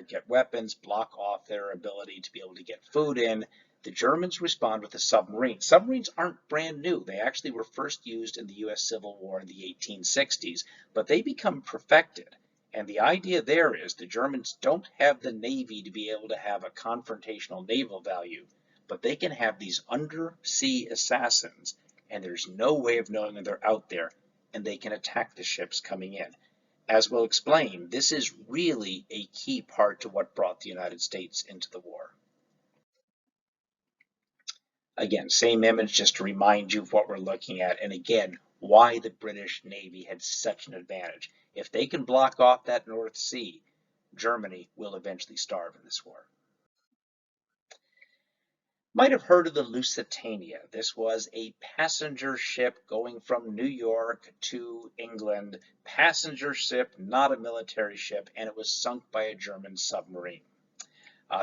get weapons, block off their ability to be able to get food in. The Germans respond with a submarine. Submarines aren't brand new. They actually were first used in the U.S. Civil War in the 1860s, but they become perfected. And the idea there is the Germans don't have the Navy to be able to have a confrontational naval value, but they can have these undersea assassins, and there's no way of knowing when they're out there, and they can attack the ships coming in. As we'll explain, this is really a key part to what brought the United States into the war. Again, same image just to remind you of what we're looking at, and again, why the British Navy had such an advantage. If they can block off that North Sea, Germany will eventually starve in this war. Might have heard of the Lusitania. This was a passenger ship going from New York to England. Passenger ship, not a military ship, and it was sunk by a German submarine.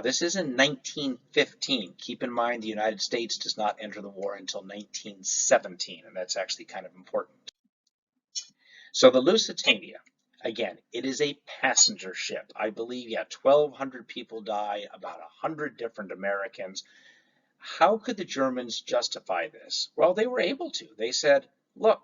This is in 1915. Keep in mind the United States does not enter the war until 1917, and that's actually kind of important. So the Lusitania, Again, it is a passenger ship. I believe, yeah, 1,200 people die, about 100 different Americans. How could the Germans justify this? Well, they were able to. They said, look,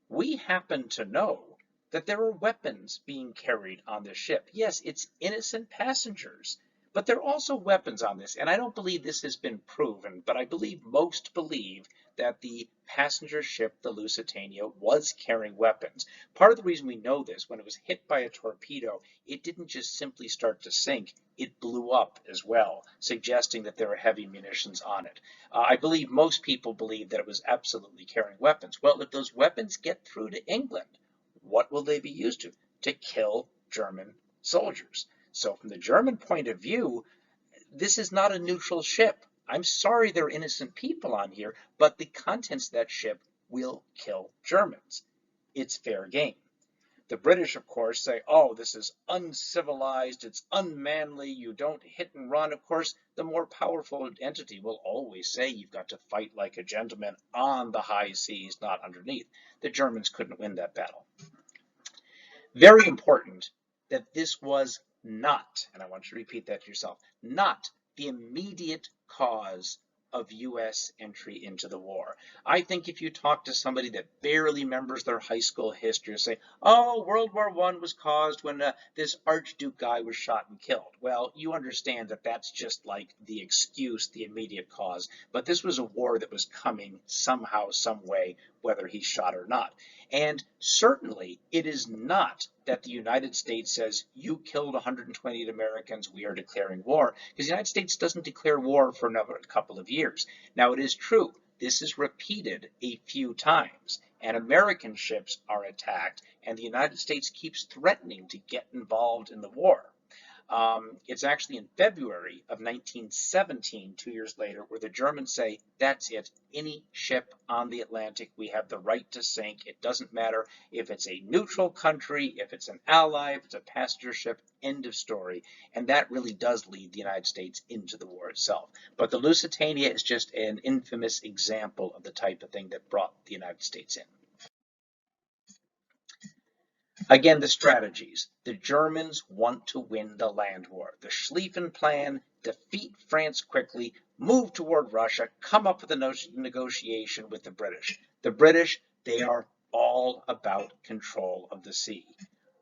we happen to know that there are weapons being carried on this ship. Yes, it's innocent passengers, but there are also weapons on this. And I don't believe this has been proven, but I believe most believe that the passenger ship, the Lusitania, was carrying weapons. Part of the reason we know this, when it was hit by a torpedo, it didn't just simply start to sink, it blew up as well, suggesting that there were heavy munitions on it. I believe most people believe that it was absolutely carrying weapons. Well, if those weapons get through to England, what will they be used to? To kill German soldiers. So from the German point of view, this is not a neutral ship. I'm sorry there are innocent people on here, but the contents of that ship will kill Germans. It's fair game. The British, of course, say, oh, this is uncivilized, it's unmanly, you don't hit and run. Of course, the more powerful entity will always say you've got to fight like a gentleman on the high seas, not underneath. The Germans couldn't win that battle. Very important that this was not, and I want you to repeat that to yourself, not the immediate cause of U.S. entry into the war. I think if you talk to somebody that barely remembers their high school history, say, oh, World War I was caused when this Archduke guy was shot and killed. Well, you understand that that's just like the excuse, the immediate cause. But this was a war that was coming somehow, some way, whether he's shot or not. And certainly it is not that the United States says, you killed 128 Americans, we are declaring war, because the United States doesn't declare war for another couple of years. Now, it is true, this is repeated a few times, and American ships are attacked, and the United States keeps threatening to get involved in the war. It's actually in February of 1917, 2 years later, where the Germans say, that's it, any ship on the Atlantic, we have the right to sink. It doesn't matter if it's a neutral country, if it's an ally, if it's a passenger ship, end of story. And that really does lead the United States into the war itself. But the Lusitania is just an infamous example of the type of thing that brought the United States in. Again, the strategies. The Germans want to win the land war. The Schlieffen Plan, defeat France quickly, move toward Russia, come up with a negotiation with the British. The British, they are all about control of the sea.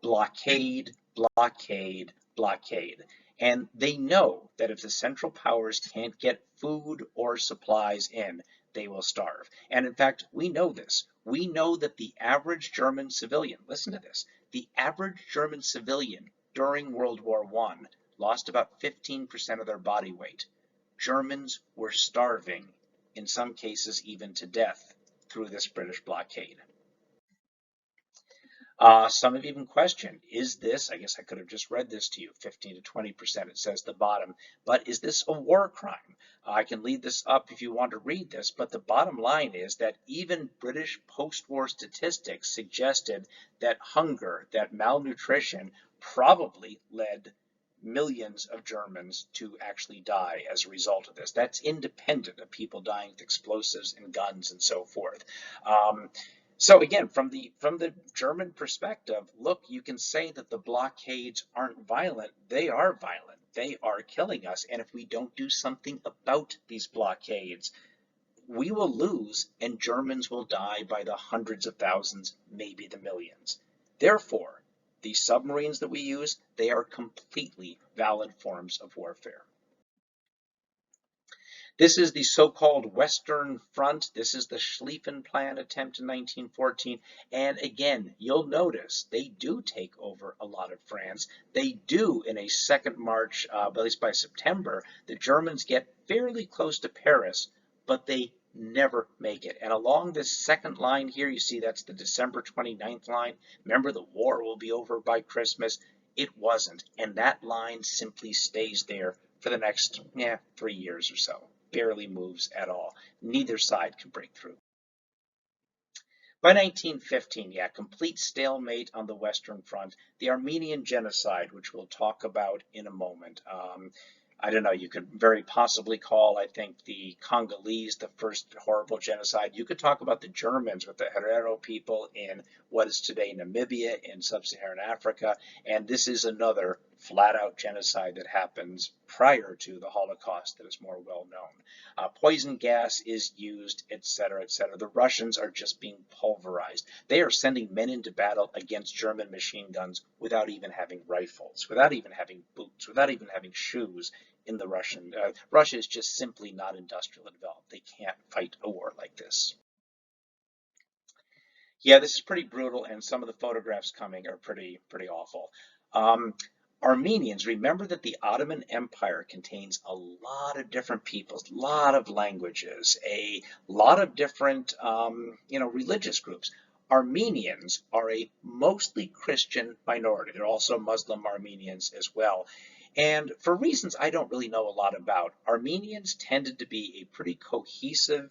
Blockade, blockade, blockade. And they know that if the Central Powers can't get food or supplies in, they will starve. And in fact, we know this. We know that the average German civilian, listen to this, the average German civilian during World War I lost about 15% of their body weight. Germans were starving, in some cases even to death, through this British blockade. Some have even questioned, is this, I guess I could have just read this to you, 15 to 20%, it says the bottom, but is this a war crime? I can lead this up if you want to read this, but the bottom line is that even British post-war statistics suggested that hunger, that malnutrition probably led millions of Germans to actually die as a result of this. That's independent of people dying with explosives and guns and so forth. So again, from the German perspective, look, you can say that the blockades aren't violent. They are violent. They are killing us. And if we don't do something about these blockades, we will lose and Germans will die by the hundreds of thousands, maybe the millions. Therefore, these submarines that we use, they are completely valid forms of warfare. This is the so-called Western Front. This is the Schlieffen Plan attempt in 1914. And again, you'll notice they do take over a lot of France. They do in a second march, at least by September, the Germans get fairly close to Paris, but they never make it. And along this second line here, you see that's the December 29th line. Remember, the war will be over by Christmas. It wasn't. And that line simply stays there for the next 3 years or so. Barely moves at all. Neither side can break through. By 1915, complete stalemate on the Western Front. The Armenian Genocide, which we'll talk about in a moment. I don't know, you could very possibly call, I think, the Congolese the first horrible genocide. You could talk about the Germans with the Herero people in what is today Namibia in sub-Saharan Africa, and this is another flat-out genocide that happens prior to the Holocaust that is more well known. Poison gas is used, etc., etc. The Russians are just being pulverized. They are sending men into battle against German machine guns without even having rifles, without even having boots, without even having shoes in the Russian. Russia is just simply not industrially developed. They can't fight a war like this. Yeah, this is pretty brutal, and some of the photographs coming are pretty awful. Um, Armenians, remember that the Ottoman Empire contains a lot of different peoples, a lot of languages, a lot of different, religious groups. Armenians are a mostly Christian minority. They're also Muslim Armenians as well. And for reasons I don't really know a lot about, Armenians tended to be a pretty cohesive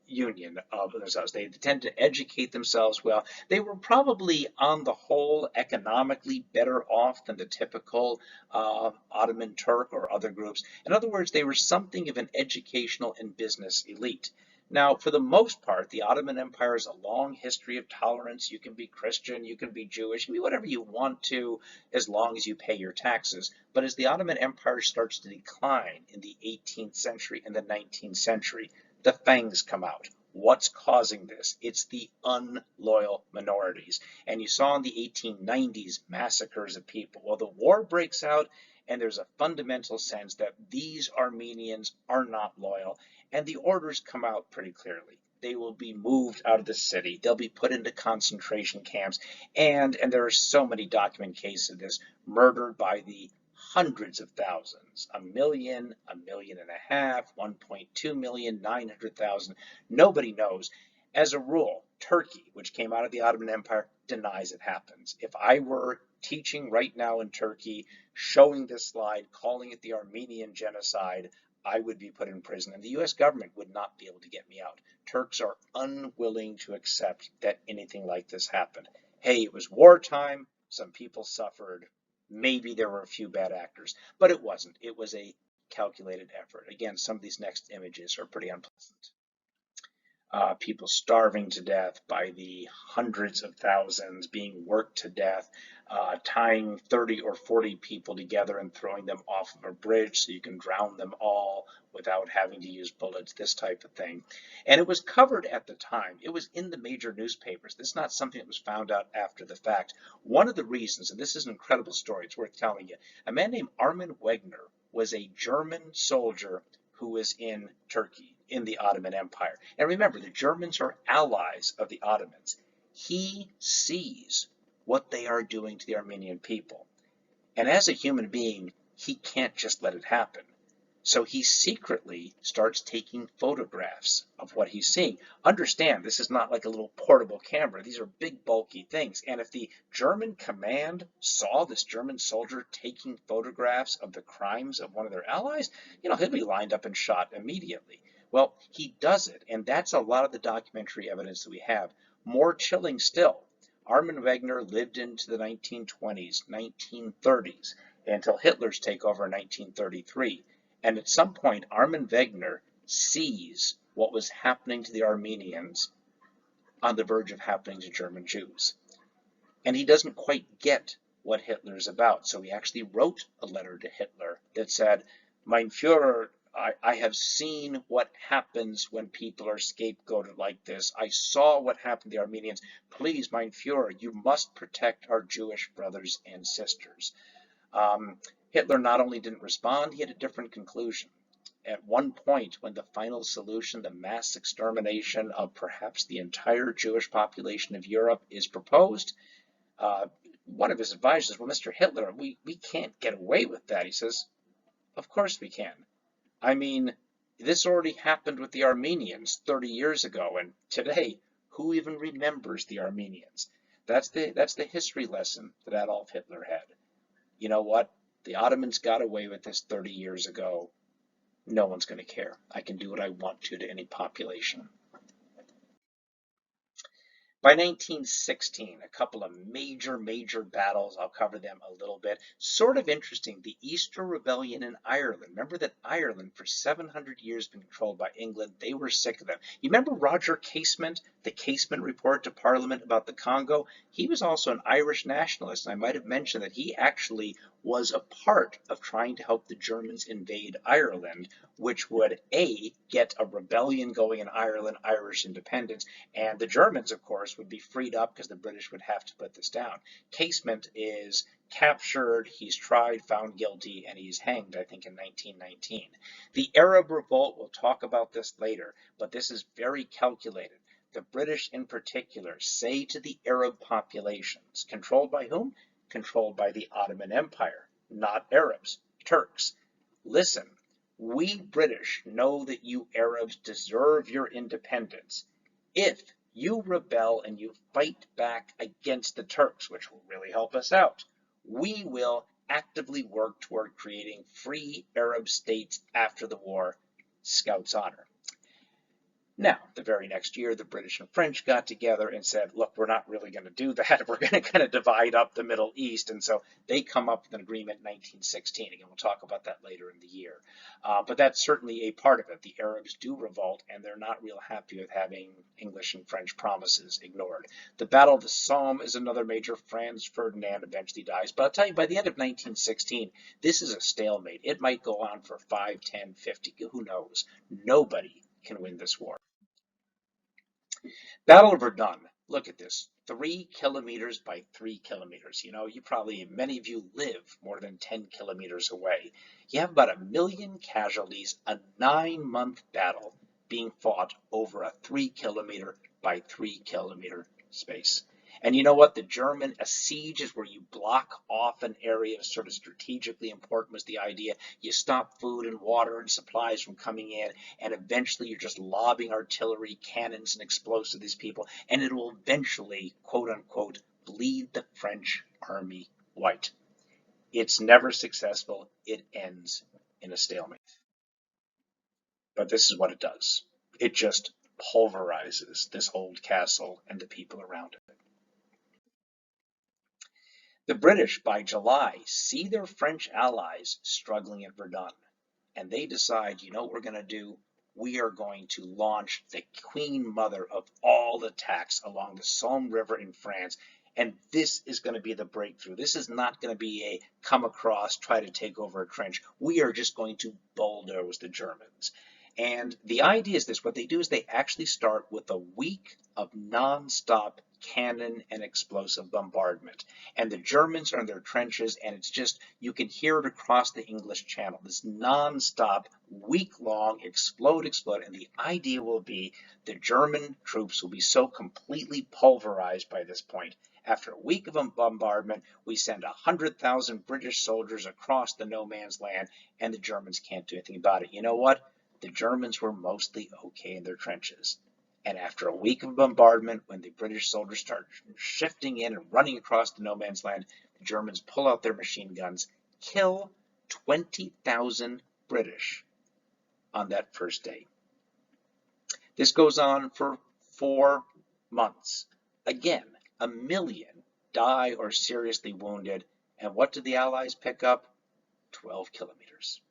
union of themselves. They tend to educate themselves well. They were probably, on the whole, economically better off than the typical Ottoman Turk or other groups. In other words, they were something of an educational and business elite. Now, for the most part, the Ottoman Empire has a long history of tolerance. You can be Christian, you can be Jewish, you can be whatever you want to, as long as you pay your taxes. But as the Ottoman Empire starts to decline in the 18th century and the 19th century, the fangs come out. What's causing this? It's the unloyal minorities. And you saw in the 1890s massacres of people. Well, the war breaks out, and there's a fundamental sense that these Armenians are not loyal, and the orders come out pretty clearly. They will be moved out of the city. They'll be put into concentration camps, and there are so many documented cases of this, murdered by the hundreds of thousands, a million and a half, 1.2 million, 900,000. Nobody knows. As a rule, Turkey, which came out of the Ottoman Empire, denies it happens. If I were teaching right now in Turkey, showing this slide, calling it the Armenian genocide, I would be put in prison, and the US government would not be able to get me out. Turks are unwilling to accept that anything like this happened. Hey, it was wartime, some people suffered, maybe there were a few bad actors, but it wasn't. It was a calculated effort. Again, some of these next images are pretty unpleasant. People starving to death by the hundreds of thousands, being worked to death, tying 30 or 40 people together and throwing them off of a bridge so you can drown them all without having to use bullets, this type of thing. And it was covered at the time. It was in the major newspapers. This is not something that was found out after the fact. One of the reasons, and this is an incredible story, it's worth telling you, a man named Armin Wegner was a German soldier who was in Turkey, in the Ottoman Empire. And remember, the Germans are allies of the Ottomans. He sees what they are doing to the Armenian people. And as a human being, he can't just let it happen. So he secretly starts taking photographs of what he's seeing. Understand, this is not like a little portable camera. These are big, bulky things. And if the German command saw this German soldier taking photographs of the crimes of one of their allies, he'll be lined up and shot immediately. Well, he does it, and that's a lot of the documentary evidence that we have. More chilling still, Armin Wegner lived into the 1920s, 1930s, until Hitler's takeover in 1933. And at some point, Armin Wegner sees what was happening to the Armenians on the verge of happening to German Jews. And he doesn't quite get what Hitler's about. So he actually wrote a letter to Hitler that said, Mein Führer, I have seen what happens when people are scapegoated like this. I saw what happened to the Armenians. Please, Mein Führer, you must protect our Jewish brothers and sisters. Hitler not only didn't respond, he had a different conclusion. At one point, when the final solution, the mass extermination of perhaps the entire Jewish population of Europe, is proposed, one of his advisors says, well, Mr. Hitler, we can't get away with that. He says, of course we can. I mean, this already happened with the Armenians 30 years ago, and today, who even remembers the Armenians? That's the history lesson that Adolf Hitler had. You know what? The Ottomans got away with this 30 years ago. No one's going to care. I can do what I want to any population. By 1916, a couple of major battles. I'll cover them a little bit. Sort of interesting, the Easter Rebellion in Ireland. Remember that Ireland for 700 years been controlled by England. They were sick of them. You remember Roger Casement, the Casement report to Parliament about the Congo? He was also an Irish nationalist, and I might have mentioned that he actually was a part of trying to help the Germans invade Ireland, which would get a rebellion going in Ireland, Irish independence, and the Germans, of course, would be freed up because the British would have to put this down. Casement is captured, he's tried, found guilty, and he's hanged, I think, in 1919. The Arab Revolt, we'll talk about this later, but this is very calculated. The British in particular say to the Arab populations, controlled by whom? Controlled by the Ottoman Empire, not Arabs, Turks. Listen, we British know that you Arabs deserve your independence. If you rebel and you fight back against the Turks, which will really help us out, we will actively work toward creating free Arab states after the war. Scout's honor. Now, the very next year, the British and French got together and said, look, we're not really going to do that. We're going to kind of divide up the Middle East. And so they come up with an agreement in 1916. Again, we'll talk about that later in the year. But that's certainly a part of it. The Arabs do revolt, and they're not real happy with having English and French promises ignored. The Battle of the Somme is another major. Franz Ferdinand eventually dies. But I'll tell you, by the end of 1916, this is a stalemate. It might go on for 5, 10, 50, who knows. Nobody can win this war. Battle of Verdun. Look at this. 3 kilometers by 3 kilometers. You know, many of you live more than 10 kilometers away. You have about 1 million casualties, a 9-month battle being fought over a 3 kilometer by 3 kilometer space. And you know what? A siege is where you block off an area, sort of strategically important was the idea. You stop food and water and supplies from coming in, and eventually you're just lobbing artillery, cannons, and explosives at these people, and it will eventually, quote unquote, bleed the French army white. It's never successful. It ends in a stalemate. But this is what it does. It just pulverizes this old castle and the people around it. The British, by July, see their French allies struggling at Verdun, and they decide, you know what we're going to do? We are going to launch the queen mother of all attacks along the Somme River in France, and this is going to be the breakthrough. This is not going to be a come across, try to take over a trench. We are just going to bulldoze the Germans. And the idea is this, what they do is they actually start with a week of non-stop cannon and explosive bombardment. And the Germans are in their trenches, and it's just, you can hear it across the English Channel, this non-stop, week-long explode, and the idea will be the German troops will be so completely pulverized by this point. After a week of bombardment, we send 100,000 British soldiers across the no man's land, and the Germans can't do anything about it. You know what? The Germans were mostly okay in their trenches. And after a week of bombardment, when the British soldiers start shifting in and running across the no man's land, the Germans pull out their machine guns, kill 20,000 British on that first day. This goes on for 4 months. Again, 1 million die or seriously wounded. And what did the Allies pick up? 12 kilometers.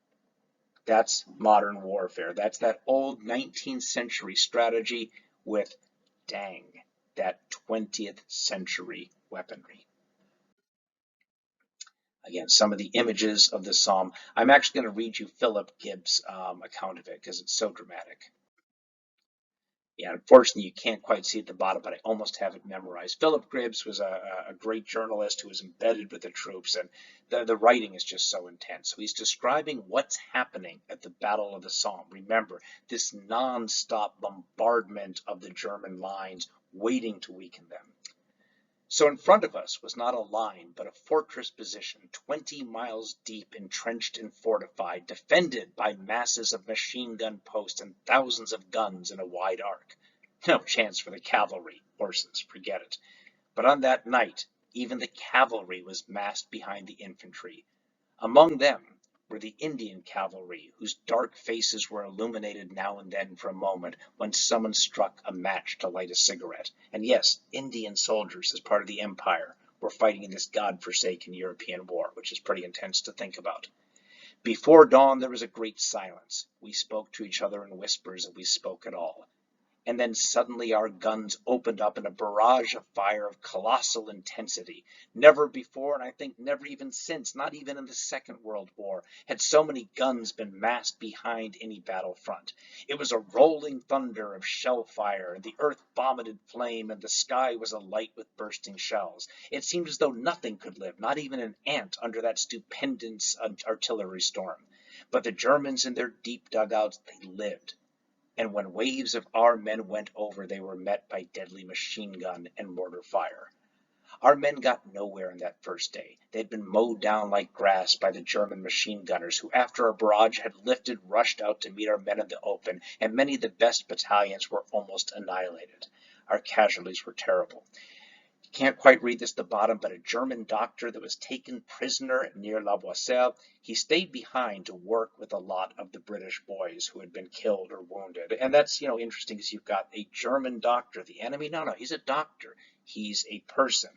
That's modern warfare. That's that old 19th century strategy with, dang, that 20th century weaponry. Again, some of the images of the Somme. I'm actually going to read you Philip Gibbs' account of it because it's so dramatic. Yeah, unfortunately, you can't quite see at the bottom, but I almost have it memorized. Philip Gibbs was a great journalist who was embedded with the troops, and the writing is just so intense. So he's describing what's happening at the Battle of the Somme. Remember, this non-stop bombardment of the German lines, waiting to weaken them. So in front of us was not a line, but a fortress position, 20 miles deep, entrenched and fortified, defended by masses of machine gun posts and thousands of guns in a wide arc. No chance for the cavalry, horses, forget it. But on that night, even the cavalry was massed behind the infantry. Among them were the Indian cavalry, whose dark faces were illuminated now and then for a moment when someone struck a match to light a cigarette. And yes, Indian soldiers, as part of the empire, were fighting in this God-forsaken European war, which is pretty intense to think about. Before dawn, there was a great silence. We spoke to each other in whispers, if we spoke at all. And then suddenly our guns opened up in a barrage of fire of colossal intensity. Never before, and I think never even since, not even in the Second World War, had so many guns been massed behind any battlefront. It was a rolling thunder of shell fire, and the earth vomited flame, and the sky was alight with bursting shells. It seemed as though nothing could live, not even an ant, under that stupendous artillery storm. But the Germans in their deep dugouts, they lived. And when waves of our men went over, they were met by deadly machine gun and mortar fire. Our men got nowhere on that first day. They had been mowed down like grass by the German machine gunners, who, after our barrage had lifted, rushed out to meet our men in the open, and many of the best battalions were almost annihilated. Our casualties were terrible. Can't quite read this at the bottom, but a German doctor that was taken prisoner near La Boisselle, he stayed behind to work with a lot of the British boys who had been killed or wounded. And that's, interesting, because you've got a German doctor. The enemy, no, he's a doctor. He's a person.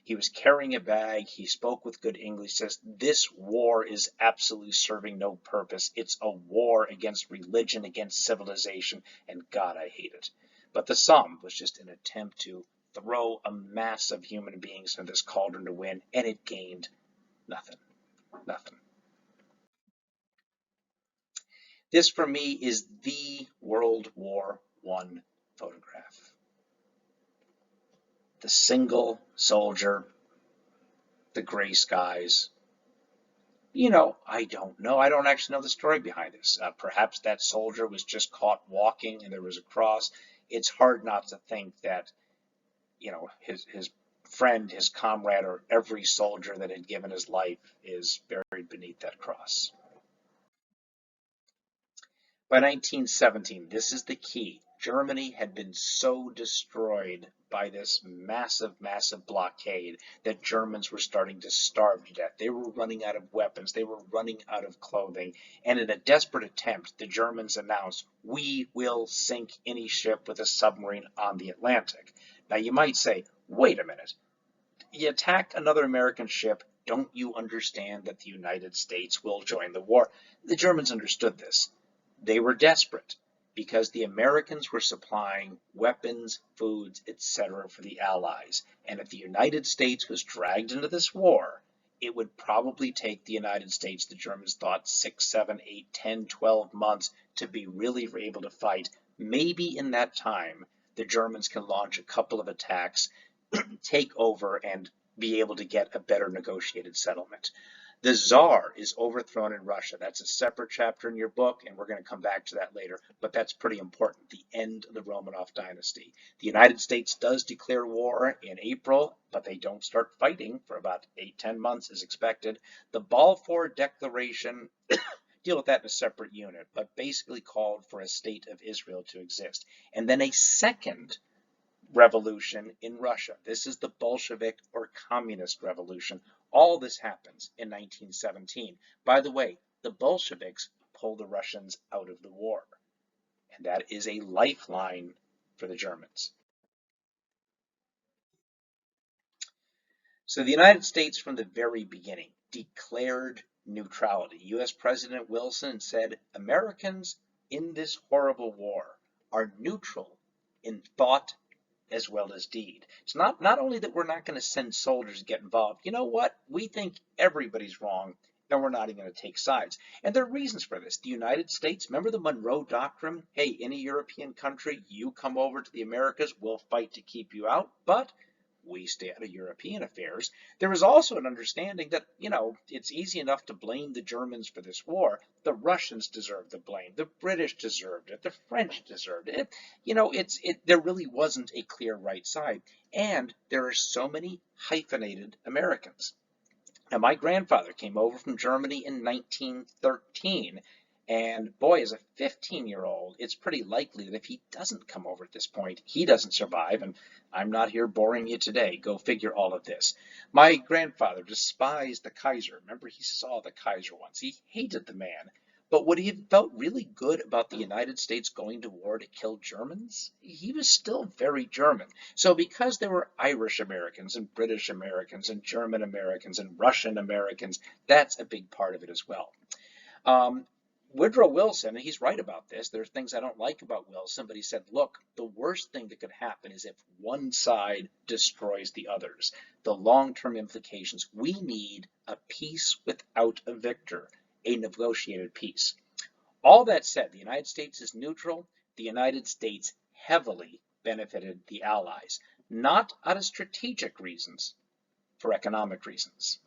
He was carrying a bag. He spoke with good English. Says, this war is absolutely serving no purpose. It's a war against religion, against civilization, and God, I hate it. But the Somme was just an attempt to throw a mass of human beings into this cauldron to win, and it gained nothing. Nothing. This, for me, is the World War I photograph. The single soldier, the gray skies. I don't know. I don't actually know the story behind this. Perhaps that soldier was just caught walking and there was a cross. It's hard not to think that his friend, his comrade, or every soldier that had given his life is buried beneath that cross. By 1917, this is the key. Germany had been so destroyed by this massive, massive blockade that Germans were starting to starve to death. They were running out of weapons. They were running out of clothing. And in a desperate attempt, the Germans announced, we will sink any ship with a submarine on the Atlantic. Now, you might say, wait a minute. You attack another American ship, don't you understand that the United States will join the war? The Germans understood this. They were desperate because the Americans were supplying weapons, foods, etc. for the Allies. And if the United States was dragged into this war, it would probably take the United States, the Germans thought, 6, 7, 8, 10, 12 months to be really able to fight. Maybe in that time, the Germans can launch a couple of attacks, take over, and be able to get a better negotiated settlement. The Tsar is overthrown in Russia. That's a separate chapter in your book, and we're going to come back to that later, but that's pretty important, the end of the Romanov dynasty. The United States does declare war in April, but they don't start fighting for about 8-10 months as expected. The Balfour Declaration, deal with that in a separate unit, but basically called for a state of Israel to exist. And then a second revolution in Russia. This is the Bolshevik or Communist Revolution. All this happens in 1917. By the way, the Bolsheviks pull the Russians out of the war, and that is a lifeline for the Germans. So the United States, from the very beginning, declared neutrality. U.S. President Wilson said, Americans in this horrible war are neutral in thought as well as deed. It's not only that we're not going to send soldiers to get involved. You know what? We think everybody's wrong, and we're not even going to take sides. And there are reasons for this. The United States, remember the Monroe Doctrine? Hey, any European country, you come over to the Americas, we'll fight to keep you out, but we stay out of European affairs. There was also an understanding that, it's easy enough to blame the Germans for this war. The Russians deserved the blame. The British deserved it. The French deserved it. There really wasn't a clear right side. And there are so many hyphenated Americans. Now, my grandfather came over from Germany in 1913, And boy, as a 15-year-old, it's pretty likely that if he doesn't come over at this point, he doesn't survive. And I'm not here boring you today. Go figure all of this. My grandfather despised the Kaiser. Remember, he saw the Kaiser once. He hated the man. But would he have felt really good about the United States going to war to kill Germans? He was still very German. So because there were Irish Americans and British Americans and German Americans and Russian Americans, that's a big part of it as well. Um, Woodrow Wilson, and he's right about this. There's things I don't like about Wilson, but he said, look, the worst thing that could happen is if one side destroys the others. The long-term implications. We need a peace without a victor, a negotiated peace. All that said, the United States is neutral. The United States heavily benefited the Allies, not out of strategic reasons, for economic reasons.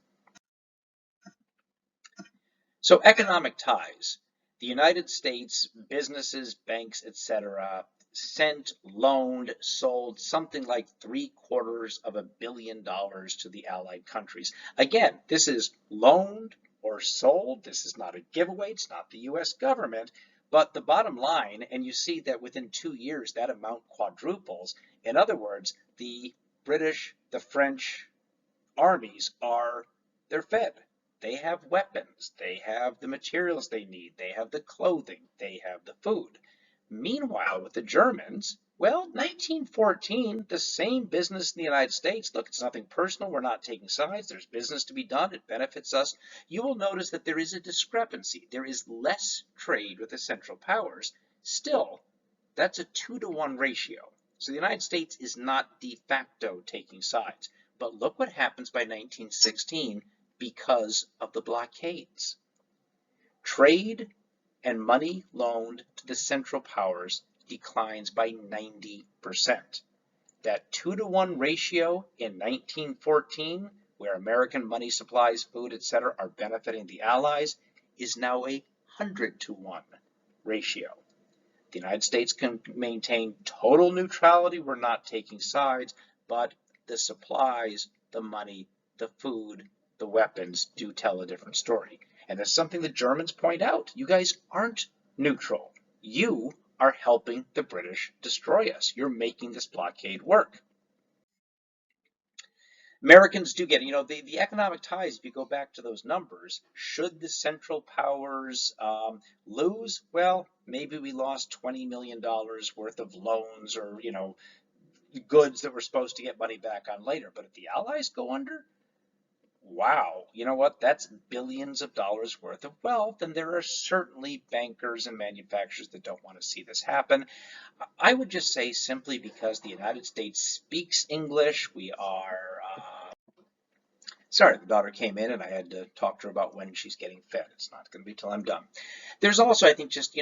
So economic ties. The United States, businesses, banks, etc., sent, loaned, sold something like $750 million to the Allied countries. Again, this is loaned or sold. This is not a giveaway. It's not the U.S. government. But the bottom line, and you see that within 2 years that amount quadruples. In other words, the British, the French armies they're fed. They have weapons, they have the materials they need, they have the clothing, they have the food. Meanwhile, with the Germans, well, 1914, the same business in the United States. Look, it's nothing personal. We're not taking sides. There's business to be done. It benefits us. You will notice that there is a discrepancy. There is less trade with the Central Powers. Still, that's a 2-to-1 ratio. So the United States is not de facto taking sides. But look what happens by 1916 because of the blockades. Trade and money loaned to the Central Powers declines by 90%. That 2-to-1 ratio in 1914, where American money supplies, food, etc., are benefiting the Allies, is now a 100-to-1 ratio. The United States can maintain total neutrality. We're not taking sides, but the supplies, the money, the food, the weapons do tell a different story. And that's something the Germans point out. You guys aren't neutral. You are helping the British destroy us. You're making this blockade work. Americans do get, the economic ties, if you go back to those numbers, should the Central Powers lose? Well, maybe we lost $20 million worth of loans or, goods that we're supposed to get money back on later. But if the Allies go under, wow, you know what? That's billions of dollars worth of wealth, and there are certainly bankers and manufacturers that don't want to see this happen. I would just say simply because the United States speaks English, we are sorry, the daughter came in and I had to talk to her about when she's getting fed. It's not going to be till I'm done. There's also, I think, just,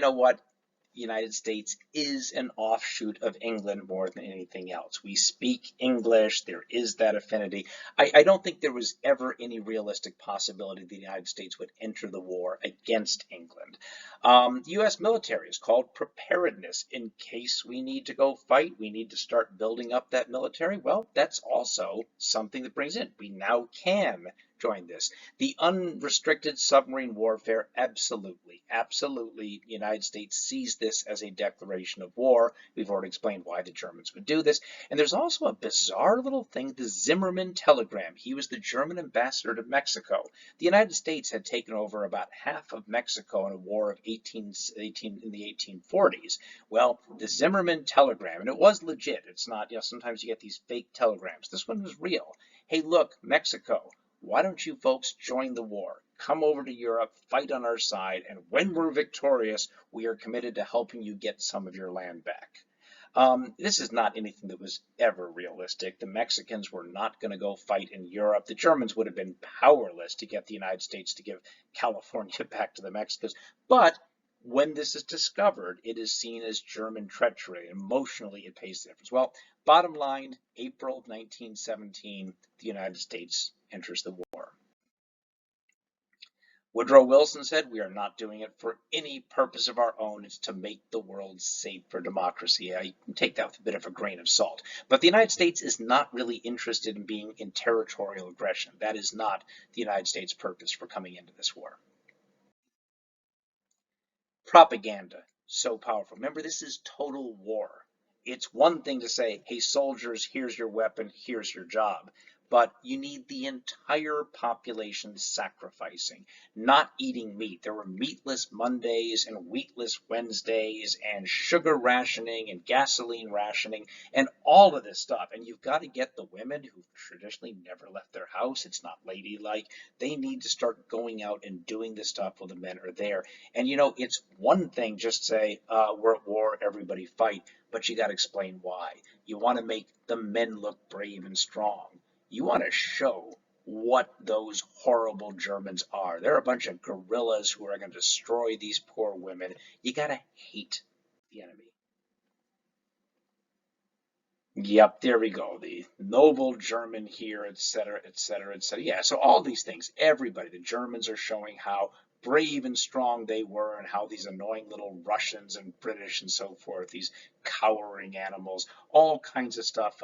the United States is an offshoot of England more than anything else. We speak English. There is that affinity. I don't think there was ever any realistic possibility the United States would enter the war against England. The U.S. military is called preparedness. In case we need to go fight, we need to start building up that military. Well, that's also something that brings in. We now can join this. The unrestricted submarine warfare, absolutely, absolutely. The United States sees this as a declaration of war. We've already explained why the Germans would do this. And there's also a bizarre little thing, the Zimmermann telegram. He was the German ambassador to Mexico. The United States had taken over about half of Mexico in a war of in the 1840s. Well, the Zimmermann telegram, and it was legit. It's not, sometimes you get these fake telegrams. This one was real. Hey, look, Mexico, why don't you folks join the war? Come over to Europe, fight on our side, and when we're victorious, we are committed to helping you get some of your land back. This is not anything that was ever realistic. The Mexicans were not going to go fight in Europe. The Germans would have been powerless to get the United States to give California back to the Mexicans. But when this is discovered, it is seen as German treachery. Emotionally, it pays the difference. Well, bottom line, April of 1917, the United States enters the war. Woodrow Wilson said, we are not doing it for any purpose of our own. It's to make the world safe for democracy. I take that with a bit of a grain of salt. But the United States is not really interested in being in territorial aggression. That is not the United States' purpose for coming into this war. Propaganda, so powerful. Remember, this is total war. It's one thing to say, hey, soldiers, here's your weapon, here's your job. But you need the entire population sacrificing, not eating meat. There were meatless Mondays and wheatless Wednesdays and sugar rationing and gasoline rationing and all of this stuff. And you've got to get the women who've traditionally never left their house. It's not ladylike. They need to start going out and doing this stuff while the men are there. And it's one thing just say, we're at war, everybody fight, but you got to explain why. You want to make the men look brave and strong. You want to show what those horrible Germans are. They're a bunch of guerrillas who are going to destroy these poor women. You got to hate the enemy. Yep, there we go. The noble German here, etc., etc., etc. Yeah, so all these things, everybody, the Germans are showing how brave and strong they were and how these annoying little Russians and British and so forth, these cowering animals, all kinds of stuff,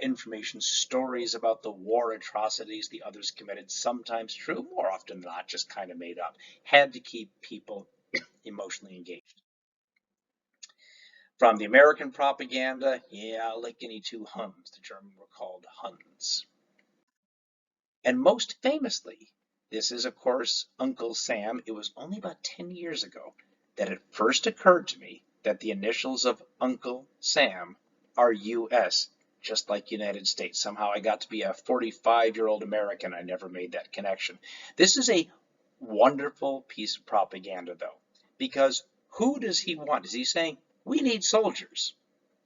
information, stories about the war atrocities the others committed, sometimes true, more often than not, just kind of made up, had to keep people emotionally engaged. From the American propaganda, yeah, like any two Huns, the Germans were called Huns. And most famously, this is, of course, Uncle Sam. It was only about 10 years ago that it first occurred to me that the initials of Uncle Sam are US, just like United States. Somehow I got to be a 45-year-old American. I never made that connection. This is a wonderful piece of propaganda, though, because who does he want? Is he saying, we need soldiers?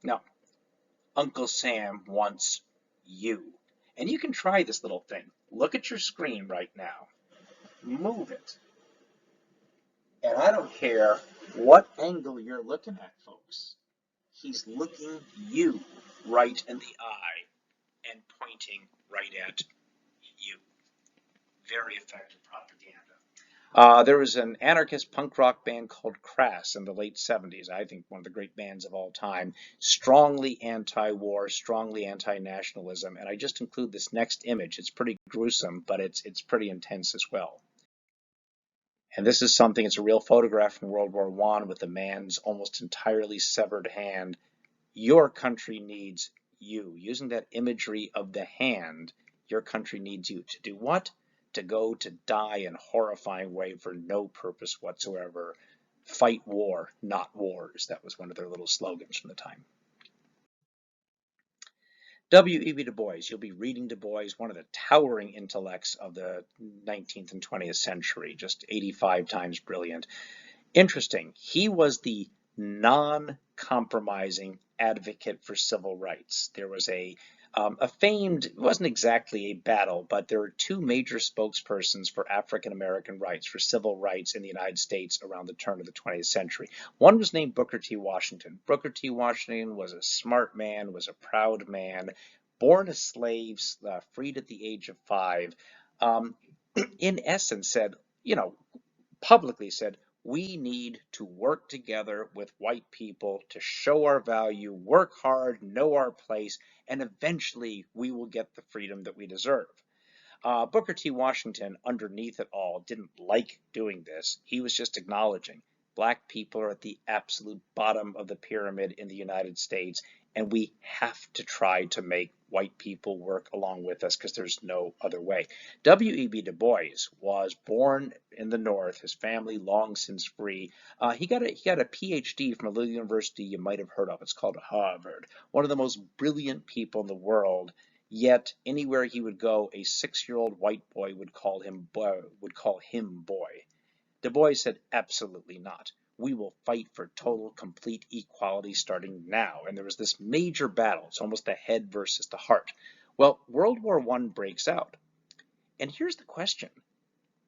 No, Uncle Sam wants you. And you can try this little thing. Look at your screen right now. Move it. And I don't care what angle you're looking at, folks. He's looking you right in the eye and pointing right at you. Very effective propaganda. There was an anarchist punk rock band called Crass in the late 70s. I think one of the great bands of all time. Strongly anti-war, strongly anti-nationalism. And I just include this next image. It's pretty gruesome, but it's pretty intense as well. And this is something, it's a real photograph from World War I with a man's almost entirely severed hand. Your country needs you. Using that imagery of the hand, your country needs you. To do what? To go to die in horrifying way for no purpose whatsoever. Fight war, not wars. That was one of their little slogans from the time. W.E.B. Du Bois. You'll be reading Du Bois, one of the towering intellects of the 19th and 20th century, just 85 times brilliant. Interesting. He was the non-compromising advocate for civil rights. There was a famed, it wasn't exactly a battle, but there were two major spokespersons for African American rights, for civil rights in the United States around the turn of the 20th century. One was named Booker T. Washington. Booker T. Washington was a smart man, was a proud man, born a slave, freed at the age of 5. In essence said, publicly said, we need to work together with white people to show our value, work hard, know our place, and eventually we will get the freedom that we deserve. Booker T. Washington, underneath it all, didn't like doing this. He was just acknowledging black people are at the absolute bottom of the pyramid in the United States, and we have to try to make white people work along with us because there's no other way. W.E.B. Du Bois was born in the North, his family long since free. He got a PhD from a little university you might have heard of. It's called Harvard. One of the most brilliant people in the world. Yet anywhere he would go, a 6-year-old white boy would call him boy. Du Bois said, absolutely not. We will fight for total, complete equality starting now. And there was this major battle. It's almost the head versus the heart. Well, World War I breaks out. And here's the question.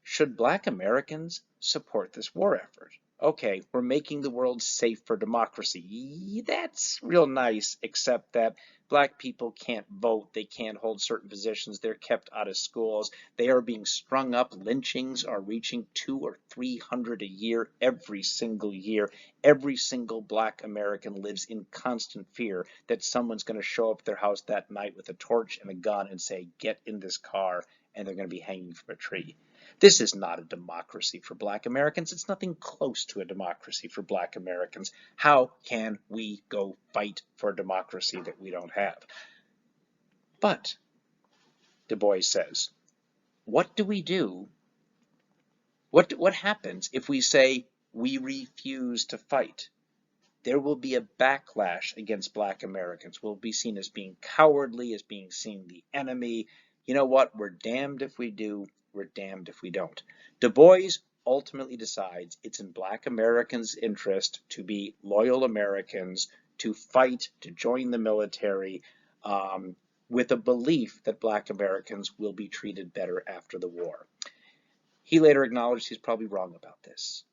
Should black Americans support this war effort? Okay, we're making the world safe for democracy. That's real nice, except that black people can't vote. They can't hold certain positions. They're kept out of schools. They are being strung up. Lynchings are reaching 200 or 300 a year every single year. Every single black American lives in constant fear that someone's going to show up at their house that night with a torch and a gun and say, get in this car, and they're going to be hanging from a tree. This is not a democracy for Black Americans. It's nothing close to a democracy for Black Americans. How can we go fight for a democracy that we don't have? But, Du Bois says, what do we do? What happens if we say we refuse to fight? There will be a backlash against Black Americans. We'll be seen as being cowardly, as being seen the enemy. You know what? We're damned if we do, we're damned if we don't. Du Bois ultimately decides it's in Black Americans' interest to be loyal Americans, to fight, to join the military, with a belief that Black Americans will be treated better after the war. He later acknowledged he's probably wrong about this.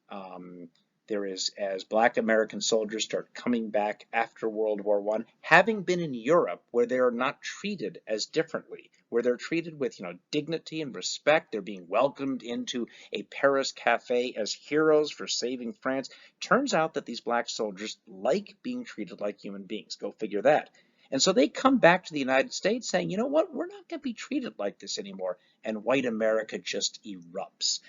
There is, as Black American soldiers start coming back after World War I, having been in Europe where they are not treated as differently, where they're treated with, dignity and respect. They're being welcomed into a Paris cafe as heroes for saving France. Turns out that these Black soldiers like being treated like human beings. Go figure that. And so they come back to the United States saying, you know what, we're not going to be treated like this anymore. And white America just erupts.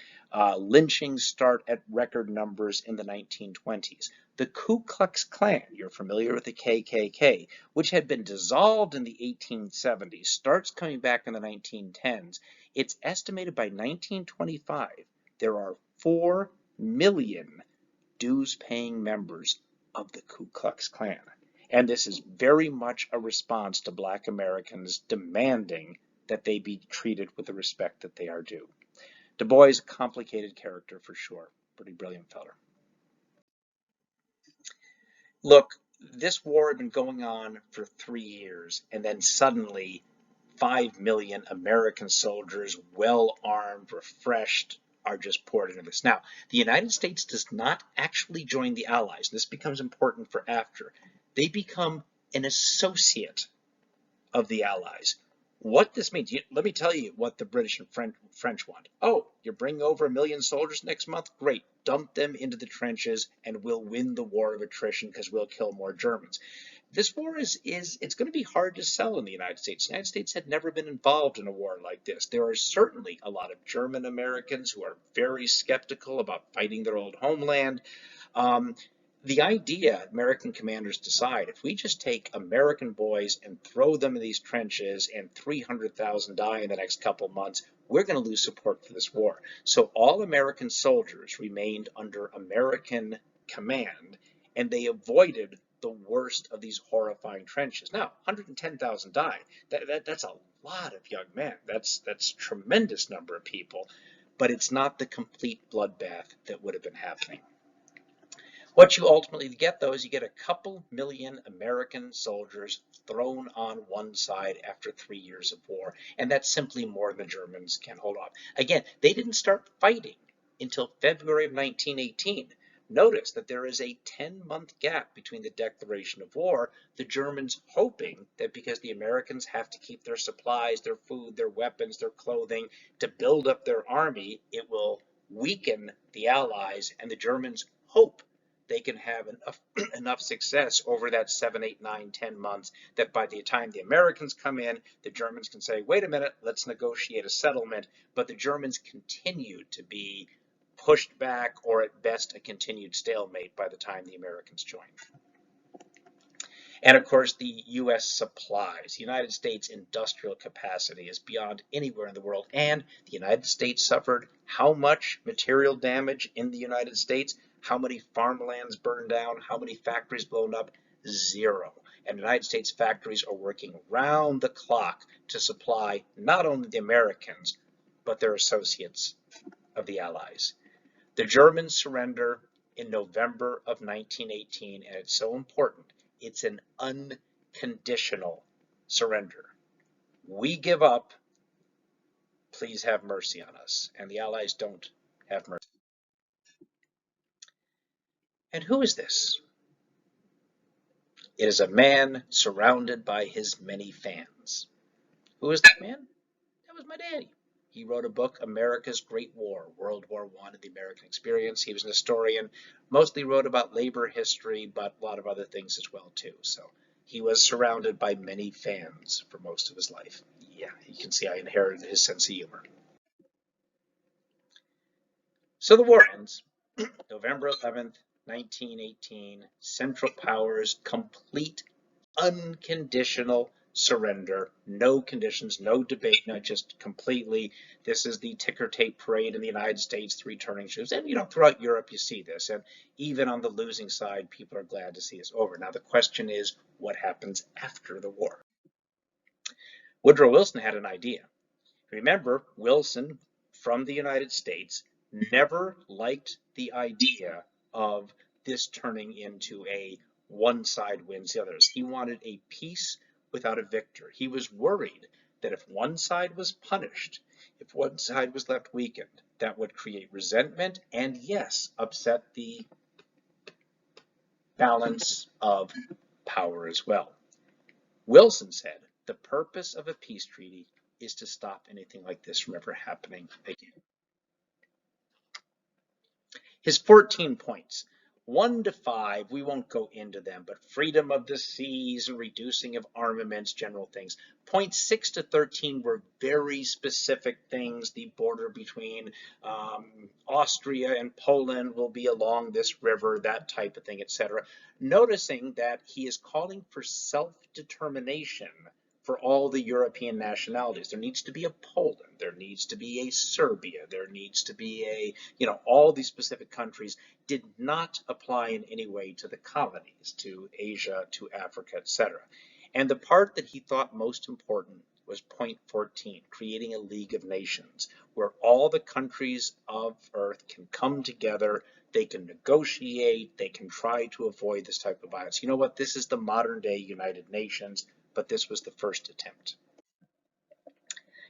Lynchings start at record numbers in the 1920s. The Ku Klux Klan, you're familiar with the KKK, which had been dissolved in the 1870s, starts coming back in the 1910s. It's estimated by 1925 there are 4 million dues-paying members of the Ku Klux Klan. And this is very much a response to Black Americans demanding that they be treated with the respect that they are due. Du Bois, complicated character for sure. Pretty brilliant feller. Look, this war had been going on for 3 years, and then suddenly 5 million American soldiers, well armed, refreshed, are just poured into this. Now, the United States does not actually join the Allies. This becomes important for after. They become an associate of the Allies. What this means, let me tell you what the British and French want. Oh, you're bringing over 1 million soldiers next month? Great. Dump them into the trenches and we'll win the war of attrition because we'll kill more Germans. This war it's going to be hard to sell in the United States. The United States had never been involved in a war like this. There are certainly a lot of German Americans who are very skeptical about fighting their old homeland. The idea American commanders decide, if we just take American boys and throw them in these trenches and 300,000 die in the next couple months, we're going to lose support for this war. So all American soldiers remained under American command, and they avoided the worst of these horrifying trenches. Now, 110,000 died. That's a lot of young men. That's a tremendous number of people, but it's not the complete bloodbath that would have been happening. What you ultimately get, though, is you get a couple million American soldiers thrown on one side after 3 years of war, and that's simply more than the Germans can hold off. Again, they didn't start fighting until February of 1918. Notice that there is a 10-month gap between the declaration of war, the Germans hoping that because the Americans have to keep their supplies, their food, their weapons, their clothing to build up their army, it will weaken the Allies, and the Germans hope they can have enough success over that 7, 8, 9, 10 months that by the time the Americans come in, the Germans can say, wait a minute, let's negotiate a settlement. But the Germans continue to be pushed back, or at best a continued stalemate by the time the Americans join. And of course, the U.S. supplies. The United States industrial capacity is beyond anywhere in the world. And the United States suffered how much material damage in the United States? How many farmlands burned down? How many factories blown up? 0. And the United States factories are working round the clock to supply not only the Americans, but their associates of the Allies. The Germans surrender in November of 1918, and it's so important. It's an unconditional surrender. We give up, please have mercy on us. And the Allies don't have mercy. And who is this? It is a man surrounded by his many fans. Who is that man? That was my daddy. He wrote a book, America's Great War, World War I and the American Experience. He was an historian, mostly wrote about labor history, but a lot of other things as well, too. So he was surrounded by many fans for most of his life. Yeah, you can see I inherited his sense of humor. So the war ends. November 11th, 1918, Central Powers, complete unconditional surrender, no conditions, no debate, not just completely. This is the ticker tape parade in the United States, the returning troops. And, throughout Europe, you see this. And even on the losing side, people are glad to see this over. Now, the question is, what happens after the war? Woodrow Wilson had an idea. Remember, Wilson, from the United States, never liked the idea of this turning into a one side wins the others. He wanted a peace without a victor. He was worried that if one side was punished, if one side was left weakened, that would create resentment and, yes, upset the balance of power as well. Wilson said the purpose of a peace treaty is to stop anything like this from ever happening again. His 14 points, 1 to 5, we won't go into them, but freedom of the seas and reducing of armaments, general things. Points 6 to 13 were very specific things. The border between Austria and Poland will be along this river, that type of thing, etc. Noticing that he is calling for self-determination for all the European nationalities. There needs to be a Poland, there needs to be a Serbia, there needs to be a, all these specific countries did not apply in any way to the colonies, to Asia, to Africa, etc. And the part that he thought most important was point 14, creating a League of Nations, where all the countries of Earth can come together, they can negotiate, they can try to avoid this type of violence. You know what? This is the modern day United Nations, but this was the first attempt.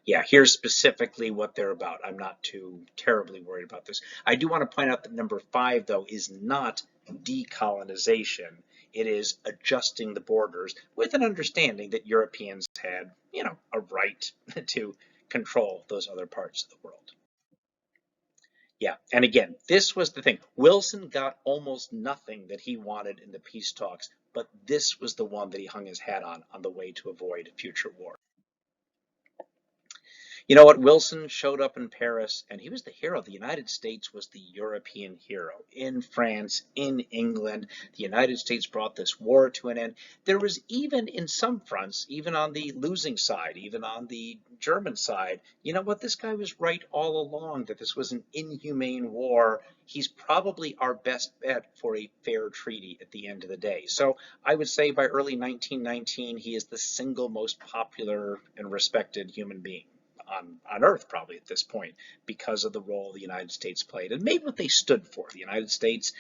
Yeah, here's specifically what they're about. I'm not too terribly worried about this. I do want to point out that number 5, though, is not decolonization. It is adjusting the borders with an understanding that Europeans had, a right to control those other parts of the world. Yeah, and again, this was the thing. Wilson got almost nothing that he wanted in the peace talks, but this was the one that he hung his hat on the way to avoid future war. You know what? Wilson showed up in Paris, and he was the hero. The United States was the European hero. In France, in England, the United States brought this war to an end. There was even in some fronts, even on the losing side, even on the German side, you know what? This guy was right all along that this was an inhumane war. He's probably our best bet for a fair treaty at the end of the day. So I would say by early 1919, he is the single most popular and respected human being on Earth probably at this point because of the role the United States played and maybe what they stood for. The United States,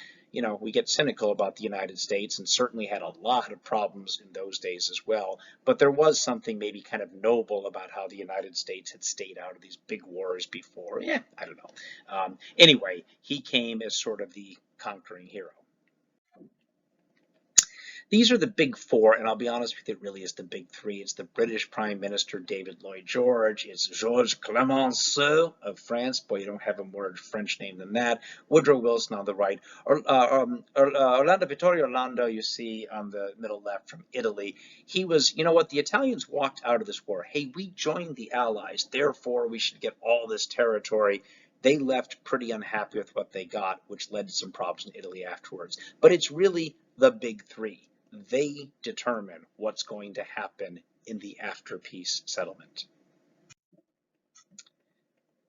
we get cynical about the United States and certainly had a lot of problems in those days as well, but there was something maybe kind of noble about how the United States had stayed out of these big wars before. Yeah, I don't know. Anyway, he came as sort of the conquering hero. These are the big 4, and I'll be honest with you, it really is the big 3. It's the British Prime Minister David Lloyd George. It's Georges Clemenceau of France. Boy, you don't have a more French name than that. Woodrow Wilson on the right. Orlando Vittorio Orlando, you see on the middle left from Italy. He was, you know what, the Italians walked out of this war. Hey, we joined the Allies, therefore we should get all this territory. They left pretty unhappy with what they got, which led to some problems in Italy afterwards. But it's really the big 3. They determine what's going to happen in the after-peace settlement.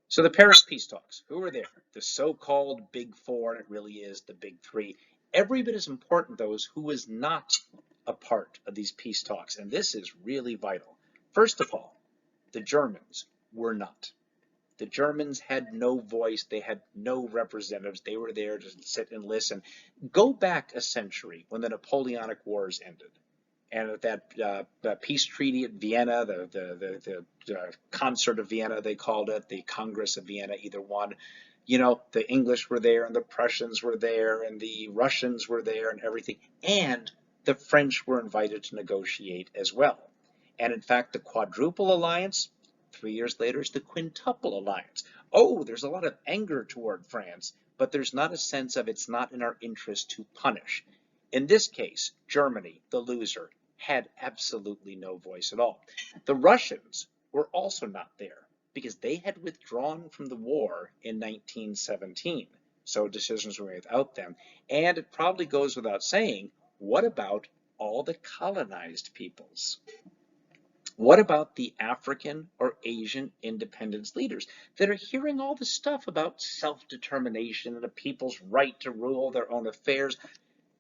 So the Paris peace talks, who were there? The so-called big 4, and it really is the big 3. Every bit as important, though, is who was not a part of these peace talks, and this is really vital. First of all, the Germans were not. The Germans had no voice. They had no representatives. They were there to sit and listen. Go back a century when the Napoleonic Wars ended. And at that peace treaty at Vienna, the Concert of Vienna, they called it, the Congress of Vienna, either one, the English were there and the Prussians were there and the Russians were there and everything. And the French were invited to negotiate as well. And in fact, the Quadruple Alliance, 3 years later, is the Quintuple Alliance. Oh, there's a lot of anger toward France, but there's not a sense of it's not in our interest to punish. In this case, Germany, the loser, had absolutely no voice at all. The Russians were also not there. because they had withdrawn from the war in 1917. So decisions were made without them. And it probably goes without saying, what about all the colonized peoples? What about the African or Asian independence leaders that are hearing all this stuff about self-determination and a people's right to rule their own affairs?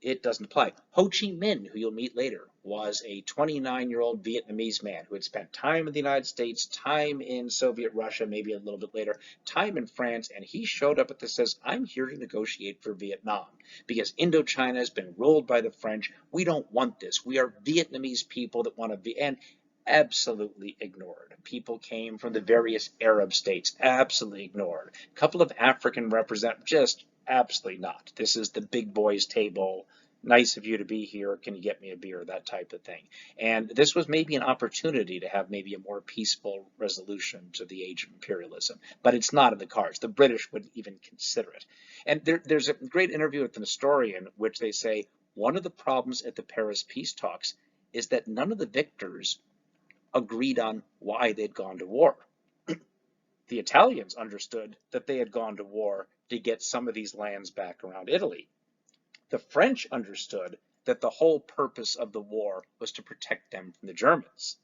It doesn't apply. Ho Chi Minh, who you'll meet later, was a 29-year-old Vietnamese man who had spent time in the United States, time in Soviet Russia, maybe a little bit later, time in France, and he showed up at this and says, I'm here to negotiate for Vietnam because Indochina has been ruled by the French. We don't want this. We are Vietnamese people that want to be, and absolutely ignored. People came from the various Arab states, absolutely ignored. A couple of African representatives, just absolutely not. This is the big boys table. Nice of you to be here. Can you get me a beer? That type of thing. And this was maybe an opportunity to have maybe a more peaceful resolution to the age of imperialism. But it's not in the cards. The British wouldn't even consider it. And there's a great interview with an historian, which they say one of the problems at the Paris peace talks is that none of the victors agreed on why they'd gone to war. The Italians understood that they had gone to war to get some of these lands back around Italy. The French understood that the whole purpose of the war was to protect them from the Germans.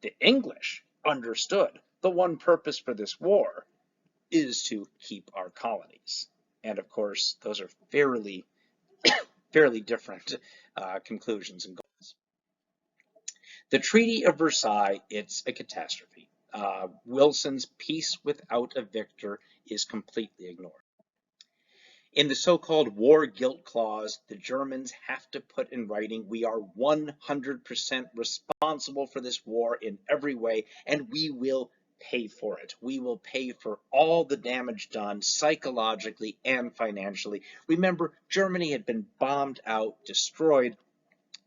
The English understood the one purpose for this war is to keep our colonies. And of course, those are fairly different conclusions and goals. The Treaty of Versailles, it's a catastrophe. Wilson's peace without a victor is completely ignored. In the so-called war guilt clause, the Germans have to put in writing, we are 100% responsible for this war in every way, and we will pay for it. We will pay for all the damage done psychologically and financially. Remember, Germany had been bombed out, destroyed,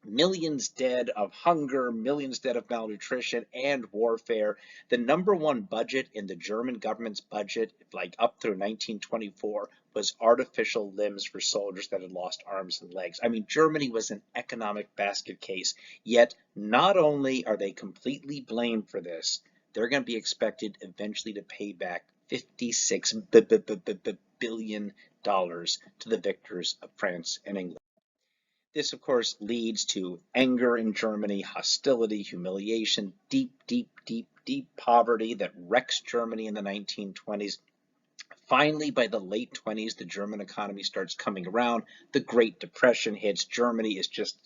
millions dead of hunger, millions dead of malnutrition and warfare. The number one budget in the German government's budget, like up through 1924, was artificial limbs for soldiers that had lost arms and legs. I mean, Germany was an economic basket case, yet not only are they completely blamed for this, they're going to be expected eventually to pay back $56 billion to the victors of France and England. This, of course, leads to anger in Germany, hostility, humiliation, deep poverty that wrecks Germany in the 1920s. Finally, by the late 20s, the German economy starts coming around. The Great Depression hits. Germany is just,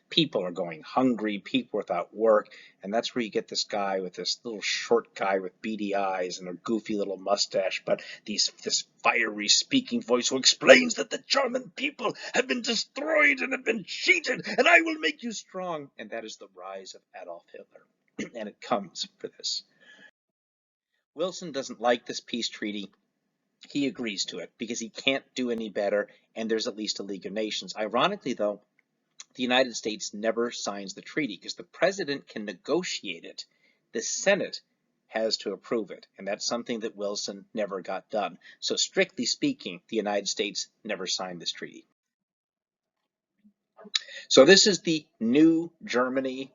people are going hungry, people without work. And that's where you get this guy with this little short guy with beady eyes and a goofy little mustache, but this fiery speaking voice who explains that the German people have been destroyed and have been cheated, and I will make you strong. And that is the rise of Adolf Hitler. And it comes for this. Wilson doesn't like this peace treaty. He agrees to it because he can't do any better, and there's at least a League of Nations. Ironically, though, the United States never signs the treaty because the president can negotiate it. The Senate has to approve it, and that's something that Wilson never got done. So strictly speaking, the United States never signed this treaty. So this is the new Germany.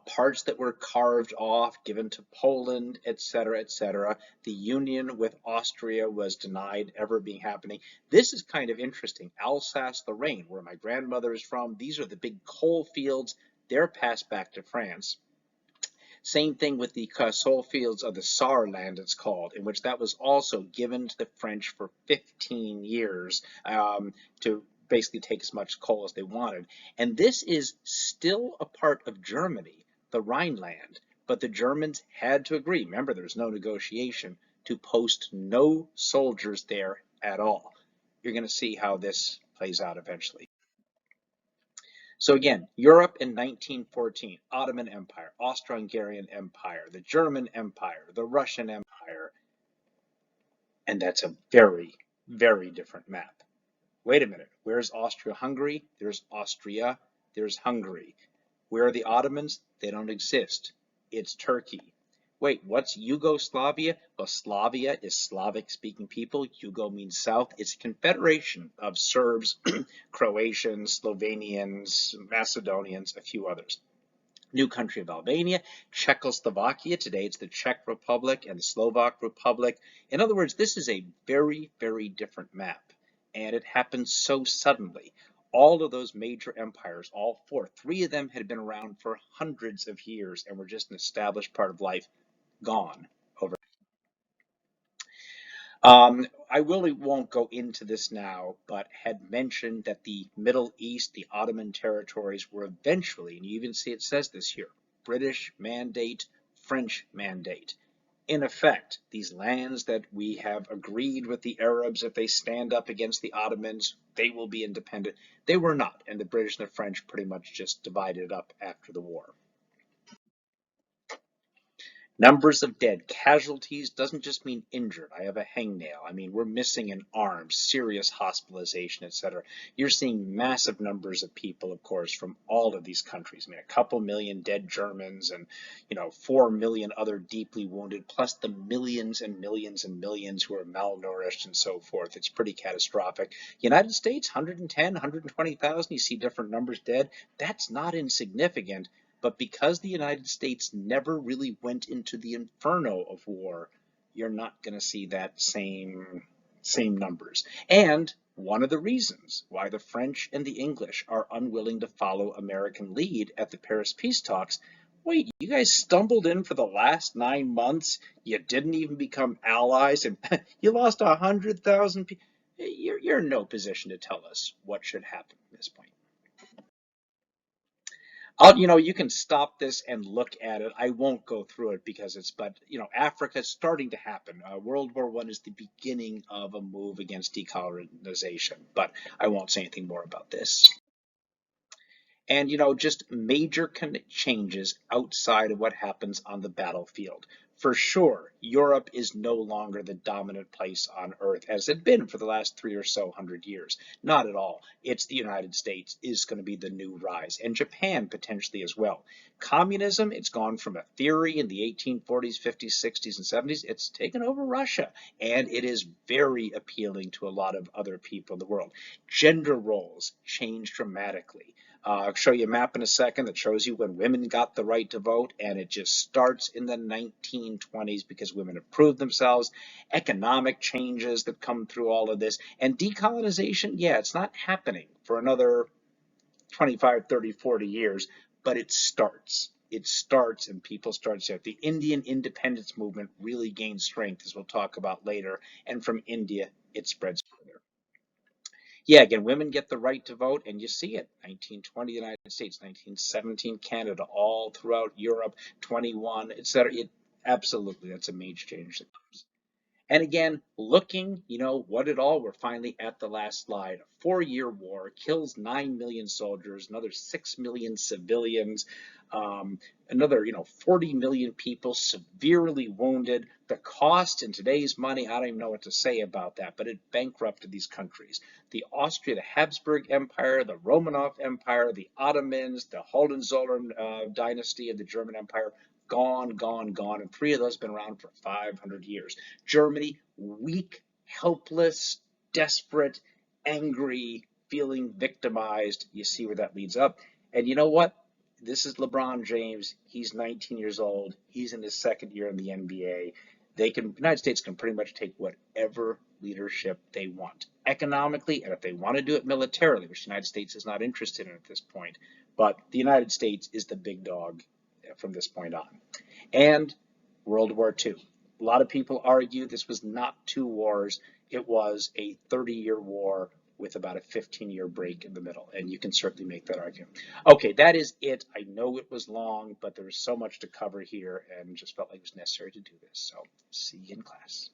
Parts that were carved off, given to Poland, etc., etc. The union with Austria was denied ever being happening. This is kind of interesting. Alsace-Lorraine, where my grandmother is from, these are the big coal fields. They're passed back to France. Same thing with the coal fields of the Saarland, it's called, in which that was also given to the French for 15 years to basically take as much coal as they wanted. And this is still a part of Germany, the Rhineland, but the Germans had to agree, remember there's no negotiation, to post no soldiers there at all. You're going to see how this plays out eventually. So again, Europe in 1914, Ottoman Empire, Austro-Hungarian Empire, the German Empire, the Russian Empire, and that's a very different map. Wait a minute, where's Austria-Hungary? There's Austria, there's Hungary. Where are the Ottomans? They don't exist. It's Turkey. Wait, what's Yugoslavia? Well, Slavia is Slavic-speaking people. Yugo means south. It's a confederation of Serbs, Croatians, Slovenians, Macedonians, a few others. New country of Albania, Czechoslovakia, today it's the Czech Republic and the Slovak Republic. In other words, this is a very, very different map, and it happened so suddenly. All of those major empires, all four, three of them had been around for hundreds of years and were just an established part of life, gone over. I really won't go into this now, but had mentioned that the Middle East, the Ottoman territories, were eventually, and you even see it says this here, British mandate, French mandate. In effect, these lands that we have agreed with the Arabs, if they stand up against the Ottomans, they will be independent. They were not, and the British and the French pretty much just divided it up after the war. Numbers of dead. Casualties doesn't just mean injured. I have a hangnail. I mean, we're missing an arm, serious hospitalization, etc. You're seeing massive numbers of people, of course, from all of these countries. I mean, a couple million dead Germans and, 4 million other deeply wounded, plus the millions and millions and millions who are malnourished and so forth. It's pretty catastrophic. United States, 110, 120,000. You see different numbers dead. That's not insignificant. But because the United States never really went into the inferno of war, you're not going to see that same numbers. And one of the reasons why the French and the English are unwilling to follow American lead at the Paris peace talks, wait, you guys stumbled in for the last 9 months, you didn't even become allies, and you lost 100,000 people. You're in no position to tell us what should happen at this point. You can stop this and look at it. I won't go through it because but Africa's starting to happen. World War I is the beginning of a move against decolonization, but I won't say anything more about this. And just major changes outside of what happens on the battlefield. For sure, Europe is no longer the dominant place on Earth as it had been for the last 300 years. Not at all. It's the United States is going to be the new rise, and Japan potentially as well. Communism, it's gone from a theory in the 1840s, 50s, 60s, and 70s. It's taken over Russia, and it is very appealing to a lot of other people in the world. Gender roles change dramatically. I'll show you a map in a second that shows you when women got the right to vote, and it just starts in the 1920s because women have proved themselves. Economic changes that come through all of this. And decolonization, yeah, it's not happening for another 25, 30, 40 years, but it starts. It starts and people start to. The Indian independence movement really gained strength, as we'll talk about later, and from India, it spreads further. Yeah, again, women get the right to vote, and you see it. 1920, United States, 1917, Canada, all throughout Europe, 21, etc. Absolutely, that's a major change. And again, looking, what it all, we're finally at the last slide. A 4-year war kills 9 million soldiers, another 6 million civilians, another, 40 million people severely wounded. The cost in today's money, I don't even know what to say about that, but it bankrupted these countries. The Austria, the Habsburg Empire, the Romanov Empire, the Ottomans, the Hohenzollern dynasty of the German Empire, gone, gone, gone. And 3 of those have been around for 500 years. Germany, weak, helpless, desperate, angry, feeling victimized. You see where that leads up. And you know what? This is LeBron James. He's 19 years old. He's in his 2nd year in the NBA. The United States can pretty much take whatever leadership they want economically, and if they want to do it militarily, which the United States is not interested in at this point. But the United States is the big dog from this point on. And World War II. A lot of people argue this was not 2 wars. It was a 30-year war with about a 15-year break in the middle. And you can certainly make that argument. Okay, that is it. I know it was long, but there was so much to cover here and just felt like it was necessary to do this. So see you in class.